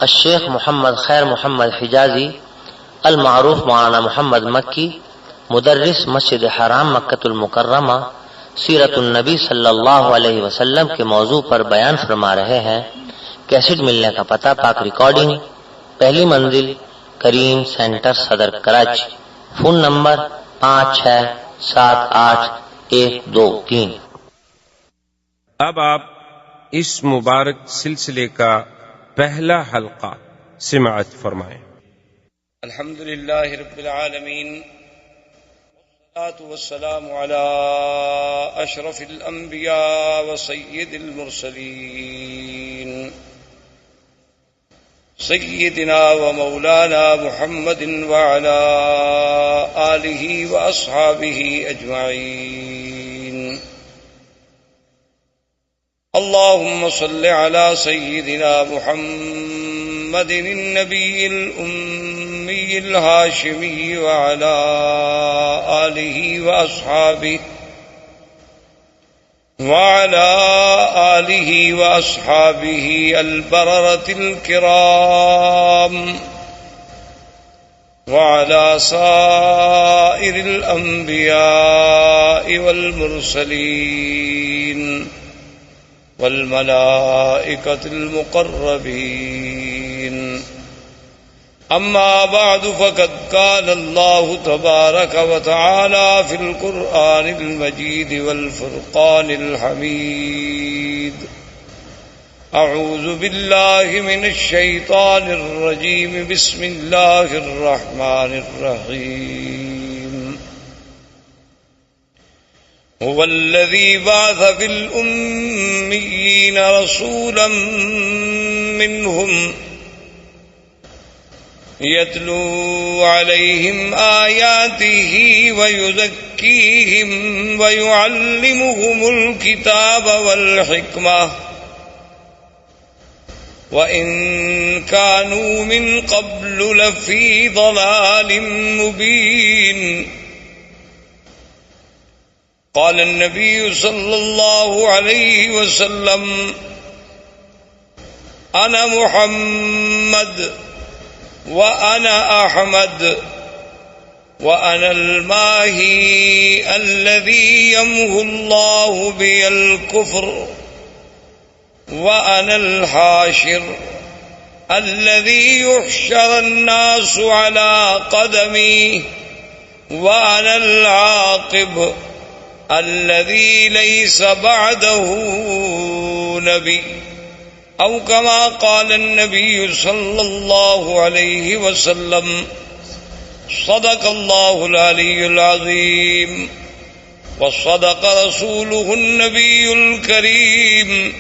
الشیخ محمد خیر محمد حجازی المعروف مولانا محمد مکی، مدرس مسجد حرام مکۃ المکرمہ، سیرت النبی صلی اللہ علیہ وسلم کے موضوع پر بیان فرما رہے ہیں۔ کیسٹ ملنے کا پتہ: پاک ریکارڈنگ، پہلی منزل، کریم سینٹر، صدر کراچی۔ Phone number 56788123۔ اب آپ اس مبارک سلسلے کا پہلا حلقہ سماعت فرمائیں۔ الحمدللہ رب العالمین، والصلاة والسلام على اشرف الانبیاء وسید المرسلین سیدنا ومولانا محمد وعلى آلہ واصحابہ اجمعین۔ اللهم صل على سيدنا محمد النبي الأمي الهاشمي وعلى آله وأصحابه البررة الكرام وعلى سائر الأنبياء والمرسلين والملائكة المقربين، أما بعد، فقد قال الله تبارك وتعالى في القرآن المجيد والفرقان الحميد: أعوذ بالله من الشيطان الرجيم، بسم الله الرحمن الرحيم. هو الذي بعث في الأميين رسولا منهم يتلو عليهم آياته ويزكيهم ويعلمهم الكتاب والحكمة وإن كانوا من قبل لفي ضلال مبين. قال النبي صلى الله عليه وسلم: أنا محمد وأنا أحمد وأنا الماهي الذي يمحو الله بي الكفر وأنا الحاشر الذي يحشر الناس على قدمي وأنا العاقب الذي ليس بعده نبي، أو كما قال النبي صلى الله عليه وسلم. صدق الله العلي العظيم وصدق رسوله النبي الكريم،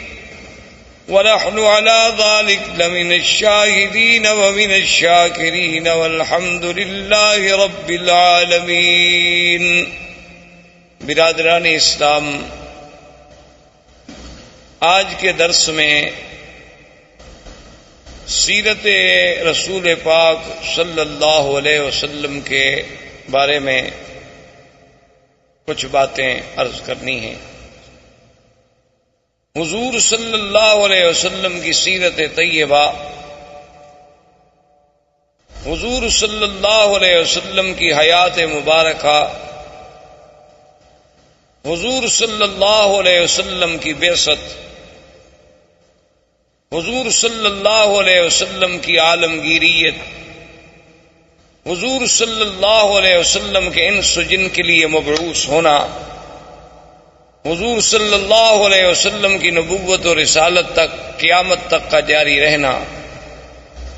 ونحن على ذلك لمن الشاهدين ومن الشاكرين، والحمد لله رب العالمين. برادران اسلام، آج کے درس میں سیرت رسول پاک صلی اللہ علیہ وسلم کے بارے میں کچھ باتیں عرض کرنی ہیں۔ حضور صلی اللہ علیہ وسلم کی سیرت طیبہ، حضور صلی اللہ علیہ وسلم کی حیات مبارکہ، حضور صلی اللہ علیہ وسلم کی بعثت، حضور صلی اللہ علیہ وسلم کی عالمگیریت، حضور صلی اللہ علیہ وسلم کے انس و جن کے لیے مبعوث ہونا، حضور صلی اللہ علیہ وسلم کی نبوت و رسالت تک، قیامت تک کا جاری رہنا،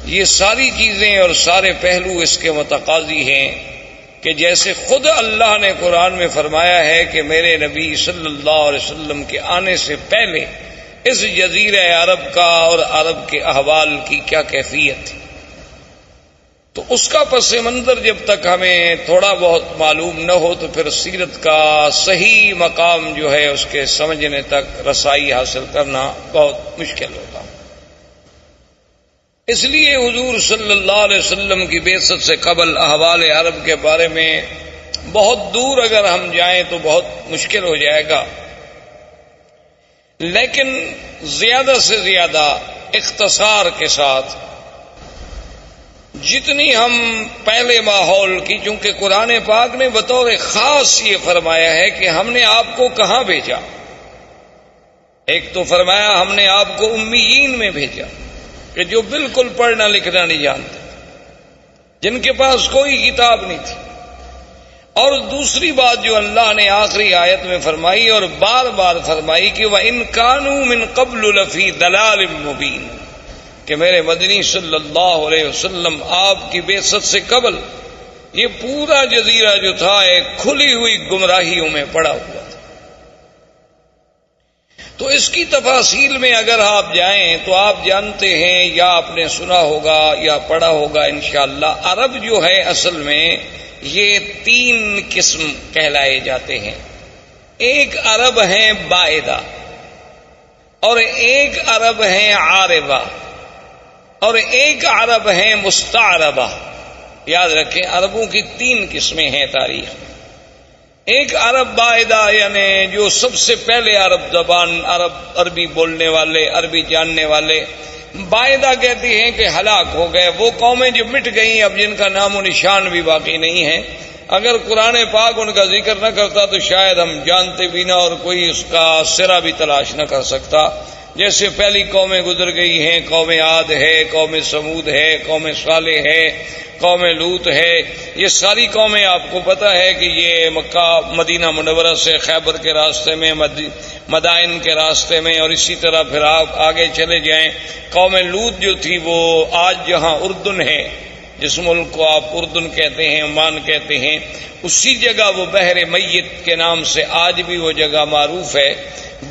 یہ ساری چیزیں اور سارے پہلو اس کے متقاضی ہیں کہ جیسے خود اللہ نے قرآن میں فرمایا ہے کہ میرے نبی صلی اللہ علیہ وسلم کے آنے سے پہلے اس جزیرہ عرب کا اور عرب کے احوال کی کیا کیفیت تھی، تو اس کا پس منظر جب تک ہمیں تھوڑا بہت معلوم نہ ہو تو پھر سیرت کا صحیح مقام جو ہے اس کے سمجھنے تک رسائی حاصل کرنا بہت مشکل ہوتا۔ اس لیے حضور صلی اللہ علیہ وسلم کی بعثت سے قبل احوال عرب کے بارے میں بہت دور اگر ہم جائیں تو بہت مشکل ہو جائے گا، لیکن زیادہ سے زیادہ اختصار کے ساتھ جتنی ہم پہلے ماحول کی، چونکہ قرآن پاک نے بطور خاص یہ فرمایا ہے کہ ہم نے آپ کو کہاں بھیجا. ایک تو فرمایا ہم نے آپ کو امیین میں بھیجا کہ جو بالکل پڑھنا لکھنا نہیں جانتے، جن کے پاس کوئی کتاب نہیں تھی. اور دوسری بات جو اللہ نے آخری آیت میں فرمائی اور بار بار فرمائی کہ وَإِن كَانُوا مِن قَبْلُ لَفِي ضَلَالٍ مُبِينٍ، کہ میرے مدنی صلی اللہ علیہ وسلم آپ کی بعثت سے قبل یہ پورا جزیرہ جو تھا ایک کھلی ہوئی گمراہیوں میں پڑا ہوا تھا. تو اس کی تفاصیل میں اگر آپ جائیں تو آپ جانتے ہیں یا آپ نے سنا ہوگا یا پڑھا ہوگا انشاءاللہ، عرب جو ہے اصل میں یہ 3 قسم کہلائے جاتے ہیں. ایک عرب ہیں بائدہ، اور ایک عرب ہیں عاربہ، اور ایک عرب ہیں مستعربہ. یاد رکھیں عربوں کی 3 قسمیں ہیں تاریخ میں. ایک عرب بائدہ یعنی جو سب سے پہلے عرب زبان، عربی بولنے والے، عربی جاننے والے. بائدہ کہتی ہیں کہ ہلاک ہو گئے، وہ قومیں جو مٹ گئیں اب جن کا نام و نشان بھی باقی نہیں ہے. اگر قرآن پاک ان کا ذکر نہ کرتا تو شاید ہم جانتے بھی نہ اور کوئی اس کا سرا بھی تلاش نہ کر سکتا. جیسے پہلی قومیں گزر گئی ہیں، قوم عاد ہے، قوم سمود ہے، قوم صالح ہے، قوم لوط ہے. یہ ساری قومیں آپ کو پتہ ہے کہ یہ مکہ مدینہ منورہ سے خیبر کے راستے میں، مدائن کے راستے میں، اور اسی طرح پھر آپ آگے چلے جائیں. قوم لوط جو تھی وہ آج جہاں اردن ہے، جس ملک کو آپ اردن کہتے ہیں، عمان کہتے ہیں، اسی جگہ وہ بحر میت کے نام سے آج بھی وہ جگہ معروف ہے.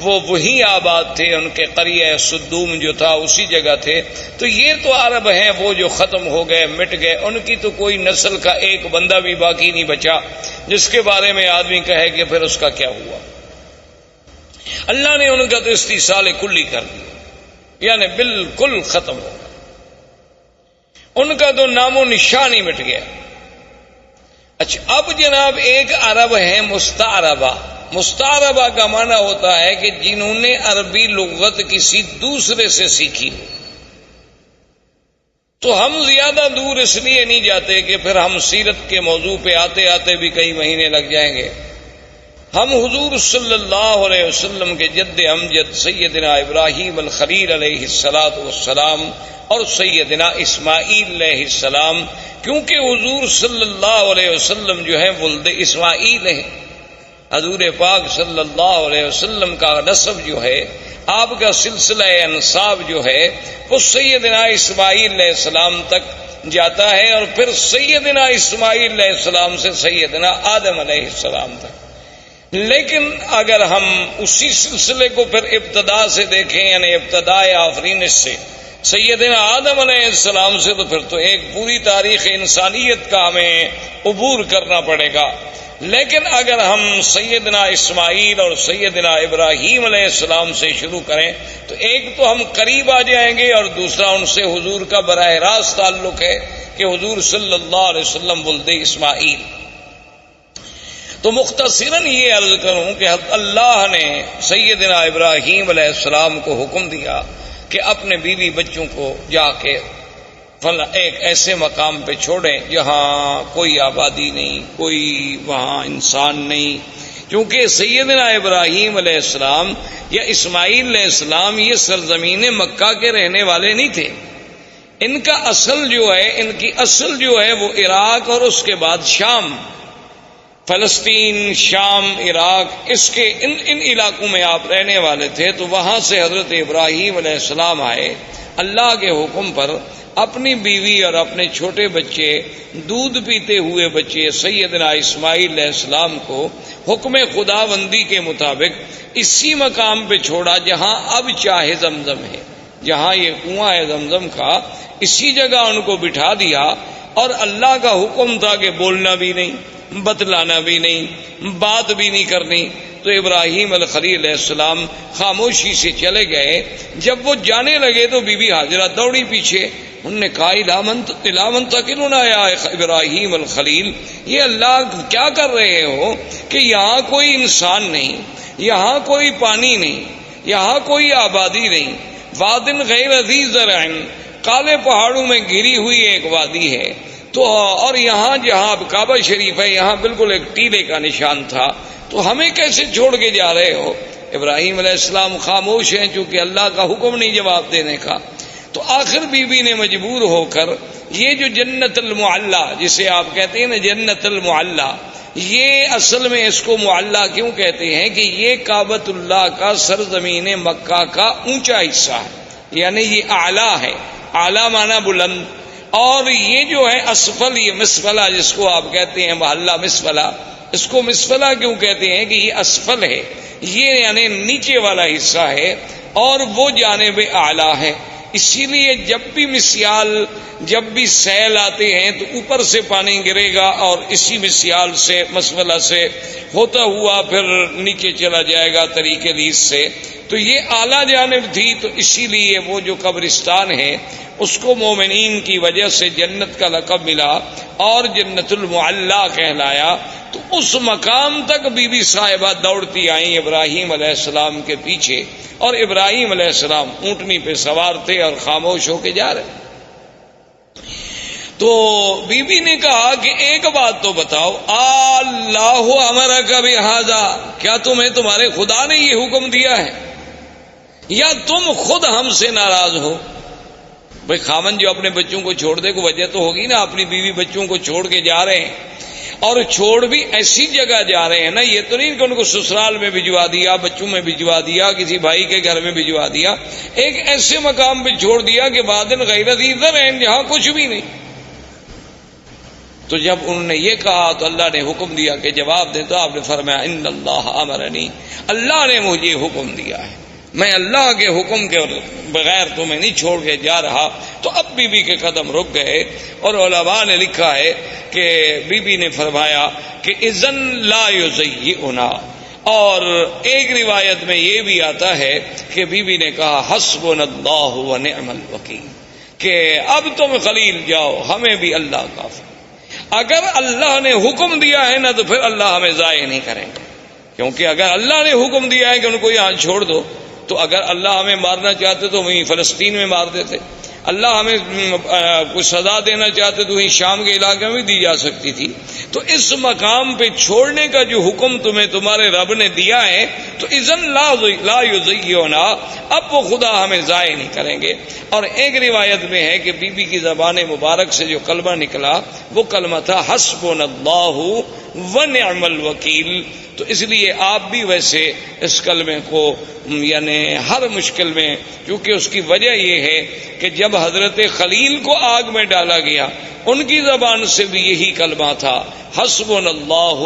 وہ وہی آباد تھے، ان کے قریہ صدوم جو تھا اسی جگہ تھے. تو یہ تو عرب ہیں وہ جو ختم ہو گئے، مٹ گئے. ان کی تو کوئی نسل کا ایک بندہ بھی باقی نہیں بچا جس کے بارے میں آدمی کہے کہ پھر اس کا کیا ہوا. اللہ نے ان کا تو استیصال کلی کر دیا، یعنی بالکل ختم ہو گیا. ان کا تو نام و نشان ہی مٹ گیا. اچھا اب جناب ایک عرب ہے مستعربہ. مستعربہ کا معنی ہوتا ہے کہ جنہوں نے عربی لغت کسی دوسرے سے سیکھی ہو. تو ہم زیادہ دور اس لیے نہیں جاتے کہ پھر ہم سیرت کے موضوع پہ آتے آتے بھی کئی مہینے لگ جائیں گے. ہم حضور صلی اللہ علیہ وسلم کے جد امجد سیدنا ابراہیم الخلیل علیہ الصلاۃ والسلام اور سیدنا اسماعیل علیہ السلام، کیونکہ حضور صلی اللہ علیہ وسلم جو ہے ولد اسماعیل ہیں. حضور پاک صلی اللہ علیہ وسلم کا نسب جو ہے، آپ کا سلسلہ انساب جو ہے وہ سیدنا اسماعیل علیہ السلام تک جاتا ہے، اور پھر سیدنا اسماعیل علیہ السلام سے سیدنا آدم علیہ السلام تک. لیکن اگر ہم اسی سلسلے کو پھر ابتدا سے دیکھیں، یعنی ابتدائے آفرینش سے سیدنا آدم علیہ السلام سے، تو پھر تو ایک پوری تاریخ انسانیت کا ہمیں عبور کرنا پڑے گا. لیکن اگر ہم سیدنا اسماعیل اور سیدنا ابراہیم علیہ السلام سے شروع کریں تو ایک تو ہم قریب آ جائیں گے، اور دوسرا ان سے حضور کا براہ راست تعلق ہے کہ حضور صلی اللہ علیہ وسلم ولد اسماعیل. تو مختصراً یہ عرض کروں کہ اللہ نے سیدنا ابراہیم علیہ السلام کو حکم دیا کہ اپنے بیوی بچوں کو جا کے ایک ایسے مقام پہ چھوڑیں جہاں کوئی آبادی نہیں، کوئی وہاں انسان نہیں. کیونکہ سیدنا ابراہیم علیہ السلام یا اسماعیل علیہ السلام یہ سرزمین مکہ کے رہنے والے نہیں تھے. ان کا اصل جو ہے، ان کی اصل جو ہے وہ عراق اور اس کے بعد شام، فلسطین، شام، عراق، اس کے ان علاقوں میں آپ رہنے والے تھے. تو وہاں سے حضرت ابراہیم علیہ السلام آئے اللہ کے حکم پر. اپنی بیوی اور اپنے چھوٹے بچے، دودھ پیتے ہوئے بچے سیدنا اسماعیل علیہ السلام کو حکم خداوندی کے مطابق اسی مقام پہ چھوڑا جہاں اب چاہ زمزم ہے، جہاں یہ کنواں ہے زمزم کا، اسی جگہ ان کو بٹھا دیا. اور اللہ کا حکم تھا کہ بولنا بھی نہیں، بتلانا بھی نہیں، بات بھی نہیں کرنی. تو ابراہیم الخلیل علیہ السلام خاموشی سے چلے گئے. جب وہ جانے لگے تو بی بی ہاجرہ دوڑی پیچھے. انہوں نے کہا الا منتقلنا یا ابراہیم الخلیل، یہ اللہ کیا کر رہے ہو کہ یہاں کوئی انسان نہیں، یہاں کوئی پانی نہیں، یہاں کوئی آبادی نہیں. وادن غیر ذی زرع کالے پہاڑوں میں گھری ہوئی ایک وادی ہے، تو اور یہاں جہاں کعبہ شریف ہے یہاں بالکل ایک ٹیلے کا نشان تھا، تو ہمیں کیسے چھوڑ کے جا رہے ہو؟ ابراہیم علیہ السلام خاموش ہیں چونکہ اللہ کا حکم نہیں جواب دینے کا۔ تو آخر بی بی نے مجبور ہو کر یہ جو جنت المعلا جسے آپ کہتے ہیں نا جنت المعلا، یہ اصل میں اس کو معلا کیوں کہتے ہیں کہ یہ کعبۃ اللہ کا سرزمین مکہ کا اونچا حصہ ہے، یعنی یہ اعلیٰ ہے، اعلیٰ معنی بلند، اور یہ جو ہے اسفل، یہ مسفلہ جس کو آپ کہتے ہیں محلہ مسفلہ، اس کو مسفلہ کیوں کہتے ہیں کہ یہ اسفل ہے، یہ یعنی نیچے والا حصہ ہے اور وہ جانب اعلیٰ ہے۔ اسی لیے جب بھی مسیال، جب بھی سیل آتے ہیں تو اوپر سے پانی گرے گا اور اسی مسیال سے مسفلہ سے ہوتا ہوا پھر نیچے چلا جائے گا طریق ریس سے، تو یہ اعلیٰ جانب تھی، تو اسی لیے وہ جو قبرستان ہے اس کو مومنین کی وجہ سے جنت کا لقب ملا اور جنت المعلا کہلایا۔ تو اس مقام تک بی بی صاحبہ دوڑتی آئیں ابراہیم علیہ السلام کے پیچھے، اور ابراہیم علیہ السلام اونٹنی پہ سوار تھے اور خاموش ہو کے جا رہے۔ تو بی بی نے کہا کہ ایک بات تو بتاؤ، اللہ امرک بہذا، کیا تمہیں تمہارے خدا نے یہ حکم دیا ہے یا تم خود ہم سے ناراض ہو؟ بھئی خامن جو اپنے بچوں کو چھوڑ دے کو وجہ تو ہوگی نا، اپنی بیوی بچوں کو چھوڑ کے جا رہے ہیں، اور چھوڑ بھی ایسی جگہ جا رہے ہیں نا، یہ تو نہیں کہ ان کو سسرال میں بھجوا دیا، بچوں میں بھجوا دیا، کسی بھائی کے گھر میں بھجوا دیا، ایک ایسے مقام پہ چھوڑ دیا کہ بعدن غیر ذی ذرع، جہاں کچھ بھی نہیں۔ تو جب انہوں نے یہ کہا تو اللہ نے حکم دیا کہ جواب دے، تو آپ نے فرمایا ان اللہ امرنی، اللہ نے مجھے حکم دیا ہے، میں اللہ کے حکم کے بغیر تمہیں نہیں چھوڑ کے جا رہا۔ تو اب بی بی کے قدم رک گئے، اور علماء نے لکھا ہے کہ بی بی نے فرمایا کہ اذن لا یضیئنا، اور ایک روایت میں یہ بھی آتا ہے کہ بی بی نے کہا حسبنا اللہ ونعم الوکیل، کہ اب تم خلیل جاؤ، ہمیں بھی اللہ کافی۔ اگر اللہ نے حکم دیا ہے نا تو پھر اللہ ہمیں ضائع نہیں کریں گے، کیونکہ اگر اللہ نے حکم دیا ہے کہ ان کو یہاں چھوڑ دو، تو اگر اللہ ہمیں مارنا چاہتے تو وہیں فلسطین میں مار دیتے، اللہ ہمیں کچھ سزا دینا چاہتے تو وہیں شام کے علاقے میں دی جا سکتی تھی۔ تو اس مقام پہ چھوڑنے کا جو حکم تمہیں تمہارے رب نے دیا ہے تو اذن لا یضیعنا، اب وہ خدا ہمیں ضائع نہیں کریں گے۔ اور ایک روایت میں ہے کہ بی بی کی زبان مبارک سے جو کلمہ نکلا وہ کلمہ تھا حسبنا اللہ ونعم الوکیل۔ تو اس لیے آپ بھی ویسے اس کلمے کو یعنی ہر مشکل میں، کیونکہ اس کی وجہ یہ ہے کہ جب حضرت خلیل کو آگ میں ڈالا گیا ان کی زبان سے بھی یہی کلمہ تھا حسبنا اللہ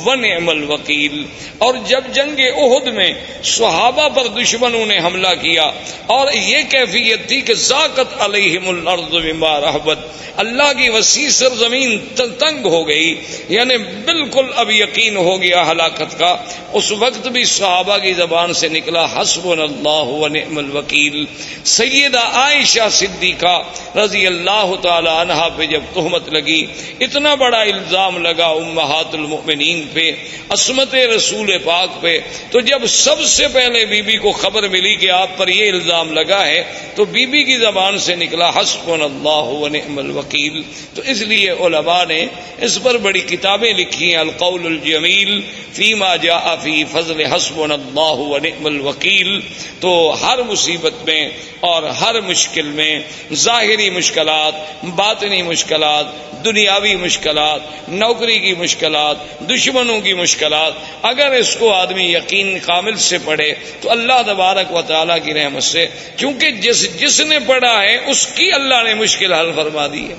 ونعم الوکیل۔ اور جب جنگ احد میں صحابہ پر دشمنوں نے حملہ کیا اور یہ کیفیت تھی کہ ذاقت علیہم الارض بما رحبت، اللہ کی وسیع سرزمین تنگ ہو گئی، یعنی بالکل اب یقین ہو گیا ہلاکت کا، اس وقت بھی صحابہ کی زبان سے نکلا حسبنا اللہ ونعم الوکیل۔ سیدہ عائشہ صدیقہ رضی اللہ تعالی عنہا پہ جب تہمت لگی، اتنا بڑا الزام لگا امہات المؤمنین پہ، عصمت رسول پاک پہ، تو جب سب سے پہلے بی بی کو خبر ملی کہ آپ پر یہ الزام لگا ہے تو بی بی کی زبان سے نکلا حسبنا اللہ ونعم الوکیل۔ تو اس لیے علماء نے اس پر بڑی کتابیں لکھی ہیں، القول الجمیل فیما جاء فی فضل حسبنا اللہ ونعم الوکیل۔ تو ہر مصیبت میں اور ہر مشکل میں، ظاہری مشکلات، باطنی مشکلات، دنیاوی مشکلات، نوکری کی مشکلات، دشمنوں کی مشکلات، اگر اس کو آدمی یقین کامل سے پڑھے تو اللہ تبارک و تعالیٰ کی رحمت سے، کیونکہ جس نے پڑھا ہے اس کی اللہ نے مشکل حل فرما دی ہے۔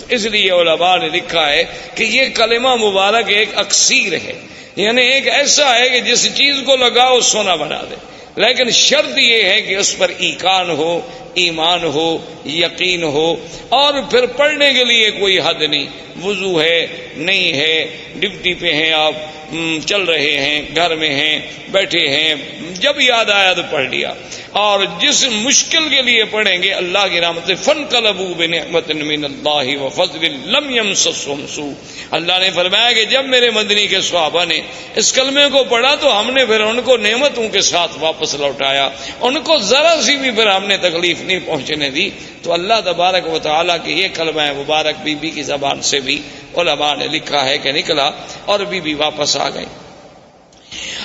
اس لیے علماء نے لکھا ہے کہ یہ کلمہ مبارک ایک اکسیر ہے، یعنی ایک ایسا ہے کہ جس چیز کو لگاؤ سونا بنا دے، لیکن شرط یہ ہے کہ اس پر ایقان ہو، ایمان ہو، یقین ہو، اور پھر پڑھنے کے لیے کوئی حد نہیں، وضو ہے نہیں ہے، ڈیوٹی پہ ہیں آپ، چل رہے ہیں، گھر میں ہیں، بیٹھے ہیں، جب یاد آیا تو پڑھ لیا۔ اور جس مشکل کے لیے پڑھیں گے اللہ کی رحمت سے فانقلبوا بنعمت من اللہ وفضل لم یمسسہم سوء، اللہ نے فرمایا کہ جب میرے مدنی کے صحابہ نے اس کلمے کو پڑھا تو ہم نے پھر ان کو نعمتوں کے ساتھ واپس لوٹایا، ان کو ذرا سی بھی پھر ہم نے تکلیف تکلیف نہیں پہنچنے دی، تو اللہ تبارک و تعالیٰ کے یہ کلمہ مبارک بی بی کی زبان سے بھی علماء نے لکھا ہے کہ نکلا اور بی بی واپس آ گئی۔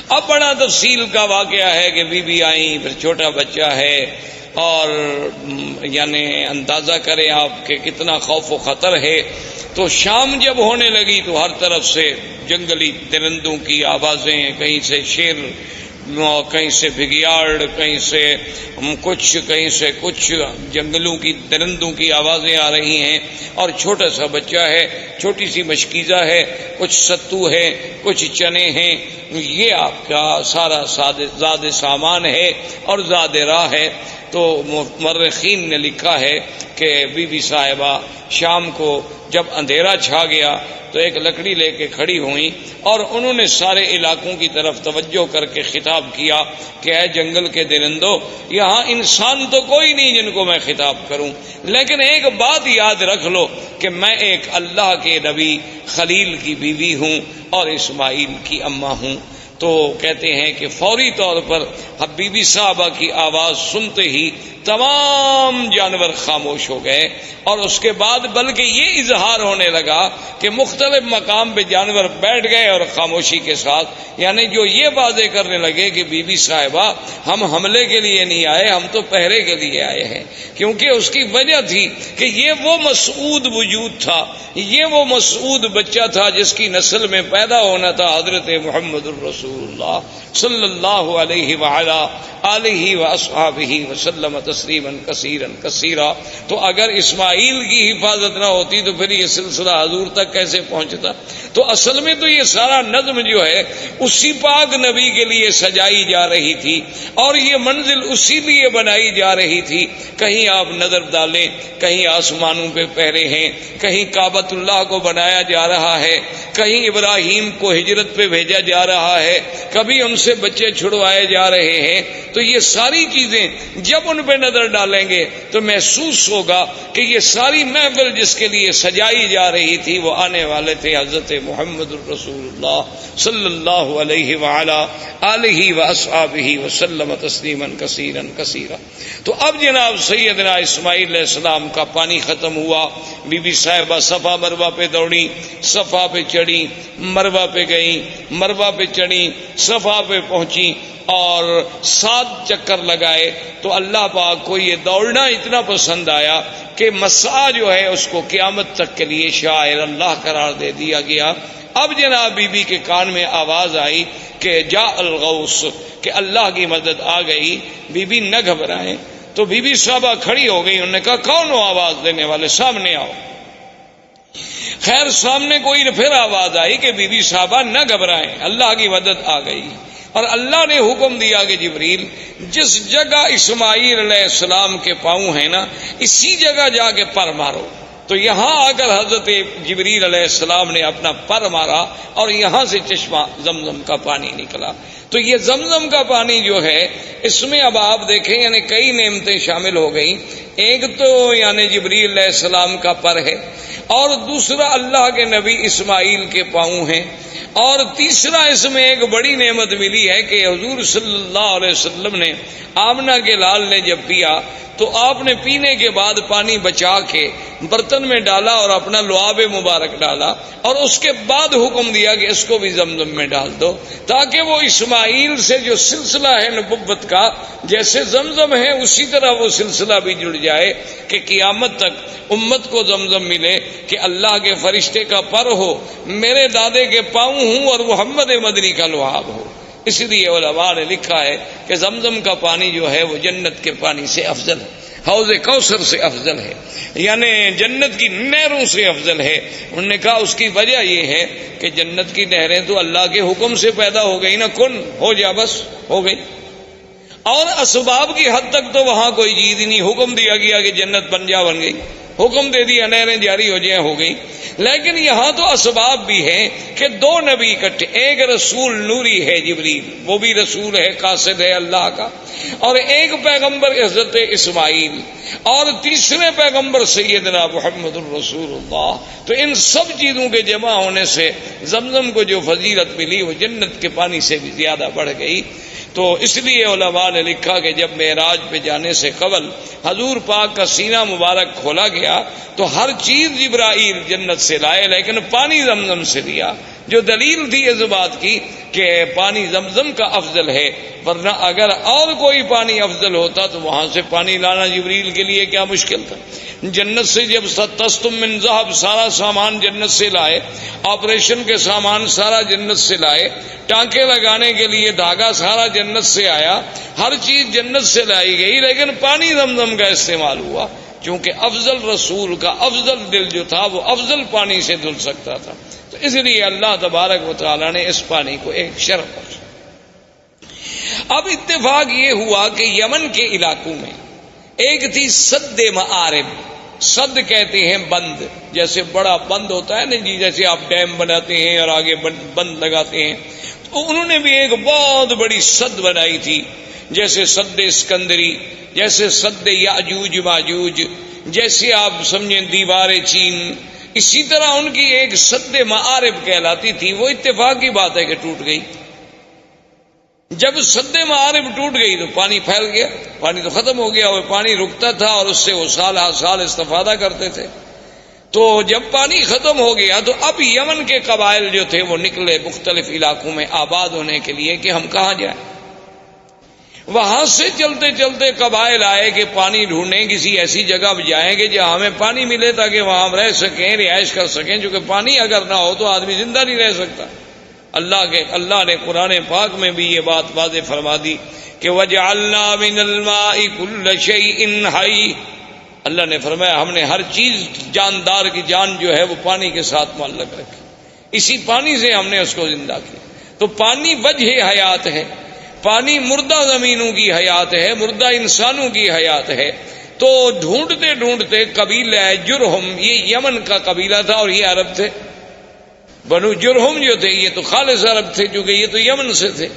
اب بڑا تفصیل کا واقعہ ہے کہ بی بی آئیں، پھر چھوٹا بچہ ہے، اور یعنی اندازہ کریں آپ کہ کتنا خوف و خطر ہے۔ تو شام جب ہونے لگی تو ہر طرف سے جنگلی درندوں کی آوازیں، کہیں سے شیر، کہیں سے بگیاڑ، کہیں سے کچھ جنگلوں کی درندوں کی آوازیں آ رہی ہیں، اور چھوٹا سا بچہ ہے، چھوٹی سی مشکیزہ ہے، کچھ ستو ہے، کچھ چنے ہیں، یہ آپ کا سارا زاد سامان ہے اور زاد راہ ہے۔ تو مورخین نے لکھا ہے کہ بی بی صاحبہ شام کو جب اندھیرا چھا گیا تو ایک لکڑی لے کے کھڑی ہوئیں، اور انہوں نے سارے علاقوں کی طرف توجہ کر کے خطاب کیا کہ اے جنگل کے درندوں، یہاں انسان تو کوئی نہیں جن کو میں خطاب کروں، لیکن ایک بات یاد رکھ لو کہ میں ایک اللہ کے نبی خلیل کی بیوی ہوں اور اسماعیل کی اماں ہوں۔ تو کہتے ہیں کہ فوری طور پر بی بی صاحبہ کی آواز سنتے ہی تمام جانور خاموش ہو گئے، اور اس کے بعد بلکہ یہ اظہار ہونے لگا کہ مختلف مقام پہ جانور بیٹھ گئے اور خاموشی کے ساتھ، یعنی جو یہ باتیں کرنے لگے کہ بی بی صاحبہ ہم حملے کے لیے نہیں آئے، ہم تو پہرے کے لیے آئے ہیں، کیونکہ اس کی وجہ تھی کہ یہ وہ مسعود وجود تھا، یہ وہ مسعود بچہ تھا جس کی نسل میں پیدا ہونا تھا حضرت محمد الرسول اللہ صلی اللہ علیہ وعلا آلہ واصحابہ وسلم تسلیما کثیرا کثیرا۔ تو اگر اسماعیل کی حفاظت نہ ہوتی تو پھر یہ سلسلہ حضور تک کیسے پہنچتا؟ تو اصل میں تو یہ سارا نظم جو ہے اسی پاک نبی کے لیے سجائی جا رہی تھی، اور یہ منزل اسی لیے بنائی جا رہی تھی۔ کہیں آپ نظر ڈالیں، کہیں آسمانوں پہ پہرے ہیں، کہیں کعبۃ اللہ کو بنایا جا رہا ہے، کہیں ابراہیم کو ہجرت پہ بھیجا جا رہا ہے، کبھی ان سے بچے چھڑوائے جا رہے ہیں۔ تو یہ ساری چیزیں جب ان پہ نظر ڈالیں گے تو محسوس ہوگا کہ یہ ساری محفل جس کے لیے سجائی جا رہی تھی وہ آنے والے تھے حضرت محمد الرسول اللہ صلی اللہ علیہ وعلا آلہ واصحابہ وسلم تسلیما کثیرا کثیرا۔ تو اب جناب سیدنا اسماعیل علیہ السلام کا پانی ختم ہوا، بی بی صاحبہ صفا مروہ پہ دوڑی، صفا پہ چڑھی، مروہ پہ گئیں، مروہ پہ چڑھی، صفا پہ پہنچی اور 7 چکر لگائے۔ تو اللہ پاک کو یہ دوڑنا اتنا پسند آیا کہ مسعی جو ہے اس کو قیامت تک کے لیے شاعر اللہ قرار دے دیا گیا۔ اب جناب بی بی کے کان میں آواز آئی کہ جاء الغوث، کہ اللہ کی مدد آ گئی۔ بی بی نہ گھبرائیں۔ تو بی بی صاحبہ کھڑی ہو گئی، انہوں نے کہا کون ہو آواز دینے والے، سامنے آؤ۔ خیر سامنے کوئی پھر آواز آئی کہ بی بی صاحبہ نہ گھبرائیں، اللہ کی مدد آ گئی، اور اللہ نے حکم دیا کہ جبریل جس جگہ اسماعیل علیہ السلام کے پاؤں ہیں نا اسی جگہ جا کے پر مارو۔ تو یہاں آ کر حضرت جبریل علیہ السلام نے اپنا پر مارا اور یہاں سے چشمہ زمزم کا پانی نکلا۔ تو یہ زمزم کا پانی جو ہے اس میں اب آپ دیکھیں یعنی کئی نعمتیں شامل ہو گئیں۔ ایک تو یعنی جبریل علیہ السلام کا پر ہے، اور دوسرا اللہ کے نبی اسماعیل کے پاؤں ہیں، اور تیسرا اس میں ایک بڑی نعمت ملی ہے کہ حضور صلی اللہ علیہ وسلم نے آمنہ کے لال نے جب پیا تو آپ نے پینے کے بعد پانی بچا کے برتن میں ڈالا اور اپنا لعاب مبارک ڈالا، اور اس کے بعد حکم دیا کہ اس کو بھی زمزم میں ڈال دو، تاکہ وہ اسماعیل سے جو سلسلہ ہے نبوت کا جیسے زمزم ہے اسی طرح وہ سلسلہ بھی جڑ جائے کہ قیامت تک امت کو زمزم ملے کہ اللہ کے فرشتے کا پر ہو، میرے دادے کے پاؤں ہوں اور محمد مدنی کا لعاب ہو۔ اس لیے علماء نے لکھا ہے کہ زمزم کا پانی جو ہے وہ جنت کے پانی سے افضل ہے، حوض کوثر سے افضل ہے، یعنی جنت کی نہروں سے افضل ہے۔ انہوں نے کہا اس کی وجہ یہ ہے کہ جنت کی نہریں تو اللہ کے حکم سے پیدا ہو گئی نا، کن ہو جا بس ہو گئی، اور اسباب کی حد تک تو وہاں کوئی چیز نہیں، حکم دیا گیا کہ جنت بن جا، بن گئی، حکم دے دیا نہریں جاری ہو جائیں، ہو گئی۔ لیکن یہاں تو اسباب بھی ہیں کہ 2 نبی اکٹھے، ایک رسول نوری ہے جبریل، وہ بھی رسول ہے، قاصد ہے اللہ کا، اور ایک پیغمبر حضرت اسماعیل، اور تیسرے پیغمبر سیدنا محمد الرسول اللہ۔ تو ان سب چیزوں کے جمع ہونے سے زمزم کو جو فضیلت ملی وہ جنت کے پانی سے بھی زیادہ بڑھ گئی۔ تو اس لیے علماء نے لکھا کہ جب معراج پہ جانے سے قبل حضور پاک کا سینہ مبارک کھولا گیا تو ہر چیز جبرائیل جنت سے لائے لیکن پانی زمزم سے لیا، جو دلیل تھی اس بات کی کہ پانی زمزم کا افضل ہے، ورنہ اگر اور کوئی پانی افضل ہوتا تو وہاں سے پانی لانا جبریل کے لیے کیا مشکل تھا۔ جنت سے جب تستم من ذہب سارا سامان جنت سے لائے، آپریشن کے سامان سارا جنت سے لائے، ٹانکے لگانے کے لیے دھاگا سارا جنت سے آیا، ہر چیز جنت سے لائی گئی، لیکن پانی زمزم کا استعمال ہوا کیونکہ افضل رسول کا افضل دل جو تھا وہ افضل پانی سے دھل سکتا تھا، تو اس لیے اللہ تبارک و تعالی نے اس پانی کو ایک شرف بخشا۔ اب اتفاق یہ ہوا کہ یمن کے علاقوں میں ایک تھی سد معارب، سد کہتے ہیں بند، جیسے بڑا بند ہوتا ہے نا جی، جیسے آپ ڈیم بناتے ہیں اور آگے بند لگاتے ہیں، تو انہوں نے بھی ایک بہت بڑی سد بنائی تھی، جیسے سد اسکندری، جیسے سد یاجوج ماجوج، جیسے آپ سمجھیں دیوار چین، اسی طرح ان کی ایک سد معارب کہلاتی تھی، وہ اتفاق کی بات ہے کہ ٹوٹ گئی۔ جب سد معارب ٹوٹ گئی تو پانی پھیل گیا، پانی تو ختم ہو گیا، اور پانی رکتا تھا اور اس سے وہ سال ہر سال استفادہ کرتے تھے۔ تو جب پانی ختم ہو گیا تو اب یمن کے قبائل جو تھے وہ نکلے مختلف علاقوں میں آباد ہونے کے لیے کہ ہم کہاں جائیں۔ وہاں سے چلتے چلتے قبائل آئے کہ پانی ڈھونڈیں، کسی ایسی جگہ جائیں گے جہاں ہمیں پانی ملے تاکہ وہاں ہم رہ سکیں، رہائش کر سکیں، کیونکہ پانی اگر نہ ہو تو آدمی زندہ نہیں رہ سکتا۔ اللہ نے قرآن پاک میں بھی یہ بات واضح فرما دی کہ وَجَعَلْنَا مِنَ الْمَاءِ كُلَّ شَيْءٍ حَيٍّ، اللہ نے فرمایا ہم نے ہر چیز جاندار کی جان جو ہے وہ پانی کے ساتھ معلق رکھی، اسی پانی سے ہم نے اس کو زندہ کیا۔ تو پانی وجہ حیات ہے، پانی مردہ زمینوں کی حیات ہے، مردہ انسانوں کی حیات ہے۔ تو ڈھونڈتے ڈھونڈتے قبیلہ جرہم، یہ یمن کا قبیلہ تھا اور یہ عرب تھے، بنو جرہم جو تھے یہ تو خالص عرب تھے کیونکہ یہ تو یمن سے تھے۔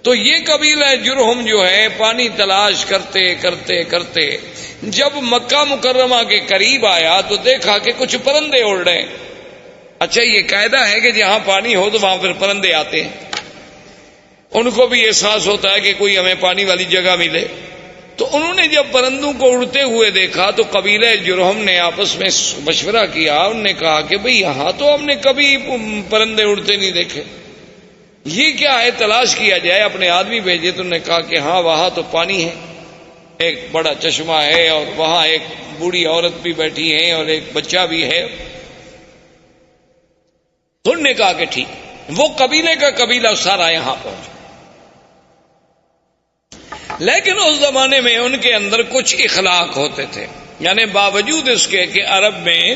تو یہ قبیلہ جرہم جو ہے پانی تلاش کرتے کرتے کرتے جب مکہ مکرمہ کے قریب آیا تو دیکھا کہ کچھ پرندے اڑ رہے ہیں۔ اچھا یہ قاعدہ ہے کہ جہاں پانی ہو تو وہاں پھر پرندے آتے ہیں، ان کو بھی احساس ہوتا ہے کہ کوئی ہمیں پانی والی جگہ ملے۔ تو انہوں نے جب پرندوں کو اڑتے ہوئے دیکھا تو قبیلہ جرہم نے آپس میں مشورہ کیا، انہوں نے کہا کہ بھئی یہاں تو ہم نے کبھی پرندے اڑتے نہیں دیکھے، یہ کیا ہے، تلاش کیا جائے، اپنے آدمی بھیجے۔ تو انہوں نے کہا کہ ہاں وہاں تو پانی ہے، ایک بڑا چشمہ ہے اور وہاں ایک بوڑھی عورت بھی بیٹھی ہے اور ایک بچہ بھی ہے۔ تو انہوں نے کہا کہ ٹھیک، وہ قبیلے کا قبیلہ سارا یہاں پہنچا۔ لیکن اس زمانے میں ان کے اندر کچھ اخلاق ہوتے تھے، یعنی باوجود اس کے کہ عرب میں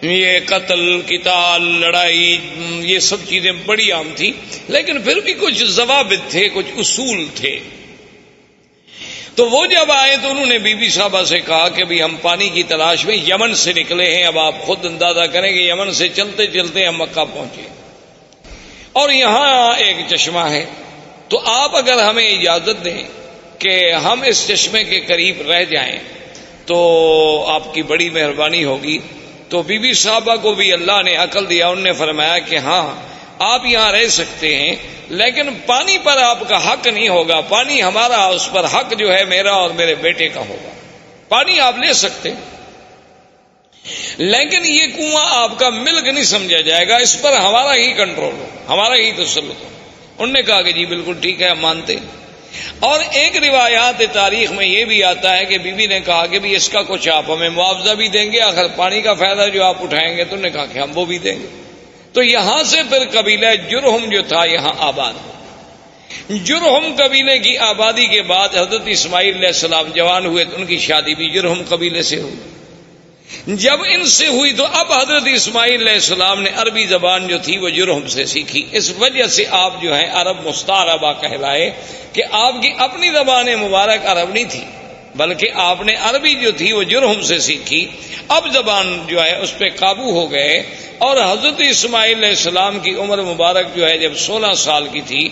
یہ قتل قتال لڑائی یہ سب چیزیں بڑی عام تھی، لیکن پھر بھی کچھ ضوابط تھے، کچھ اصول تھے۔ تو وہ جب آئے تو انہوں نے بی بی صاحبہ سے کہا کہ بھی ہم پانی کی تلاش میں یمن سے نکلے ہیں، اب آپ خود اندازہ کریں کہ یمن سے چلتے چلتے ہم مکہ پہنچے اور یہاں ایک چشمہ ہے، تو آپ اگر ہمیں اجازت دیں کہ ہم اس چشمے کے قریب رہ جائیں تو آپ کی بڑی مہربانی ہوگی۔ تو بی بی صاحبہ کو بھی اللہ نے عقل دیا، انہوں نے فرمایا کہ ہاں آپ یہاں رہ سکتے ہیں، لیکن پانی پر آپ کا حق نہیں ہوگا، پانی ہمارا، اس پر حق جو ہے میرا اور میرے بیٹے کا ہوگا۔ پانی آپ لے سکتے لیکن یہ کنواں آپ کا ملک نہیں سمجھا جائے گا، اس پر ہمارا ہی کنٹرول ہو، ہمارا ہی تسلط ہو۔ انہوں نے کہا کہ جی بالکل ٹھیک ہے، ہم مانتے ہیں۔ اور ایک روایات تاریخ میں یہ بھی آتا ہے کہ بی بی نے کہا کہ بھی اس کا کچھ آپ ہمیں معاوضہ بھی دیں گے، آخر پانی کا فائدہ جو آپ اٹھائیں گے۔ تو انہوں نے کہا کہ ہم وہ بھی دیں گے۔ تو یہاں سے پھر قبیلہ جرہم جو تھا یہاں آباد ہو۔ جرہم قبیلے کی آبادی کے بعد حضرت اسماعیل علیہ السلام جوان ہوئے تو ان کی شادی بھی جرہم قبیلے سے ہوئی۔ جب ان سے ہوئی تو اب حضرت اسماعیل علیہ السلام نے عربی زبان جو تھی وہ جرہم سے سیکھی، اس وجہ سے آپ جو ہیں عرب مستعربہ کہلائے کہ آپ کی اپنی زبان مبارک عرب نہیں تھی بلکہ آپ نے عربی جو تھی وہ جرہم سے سیکھی۔ اب زبان جو ہے اس پہ قابو ہو گئے، اور حضرت اسماعیل علیہ السلام کی عمر مبارک جو ہے جب 16 سال کی تھی،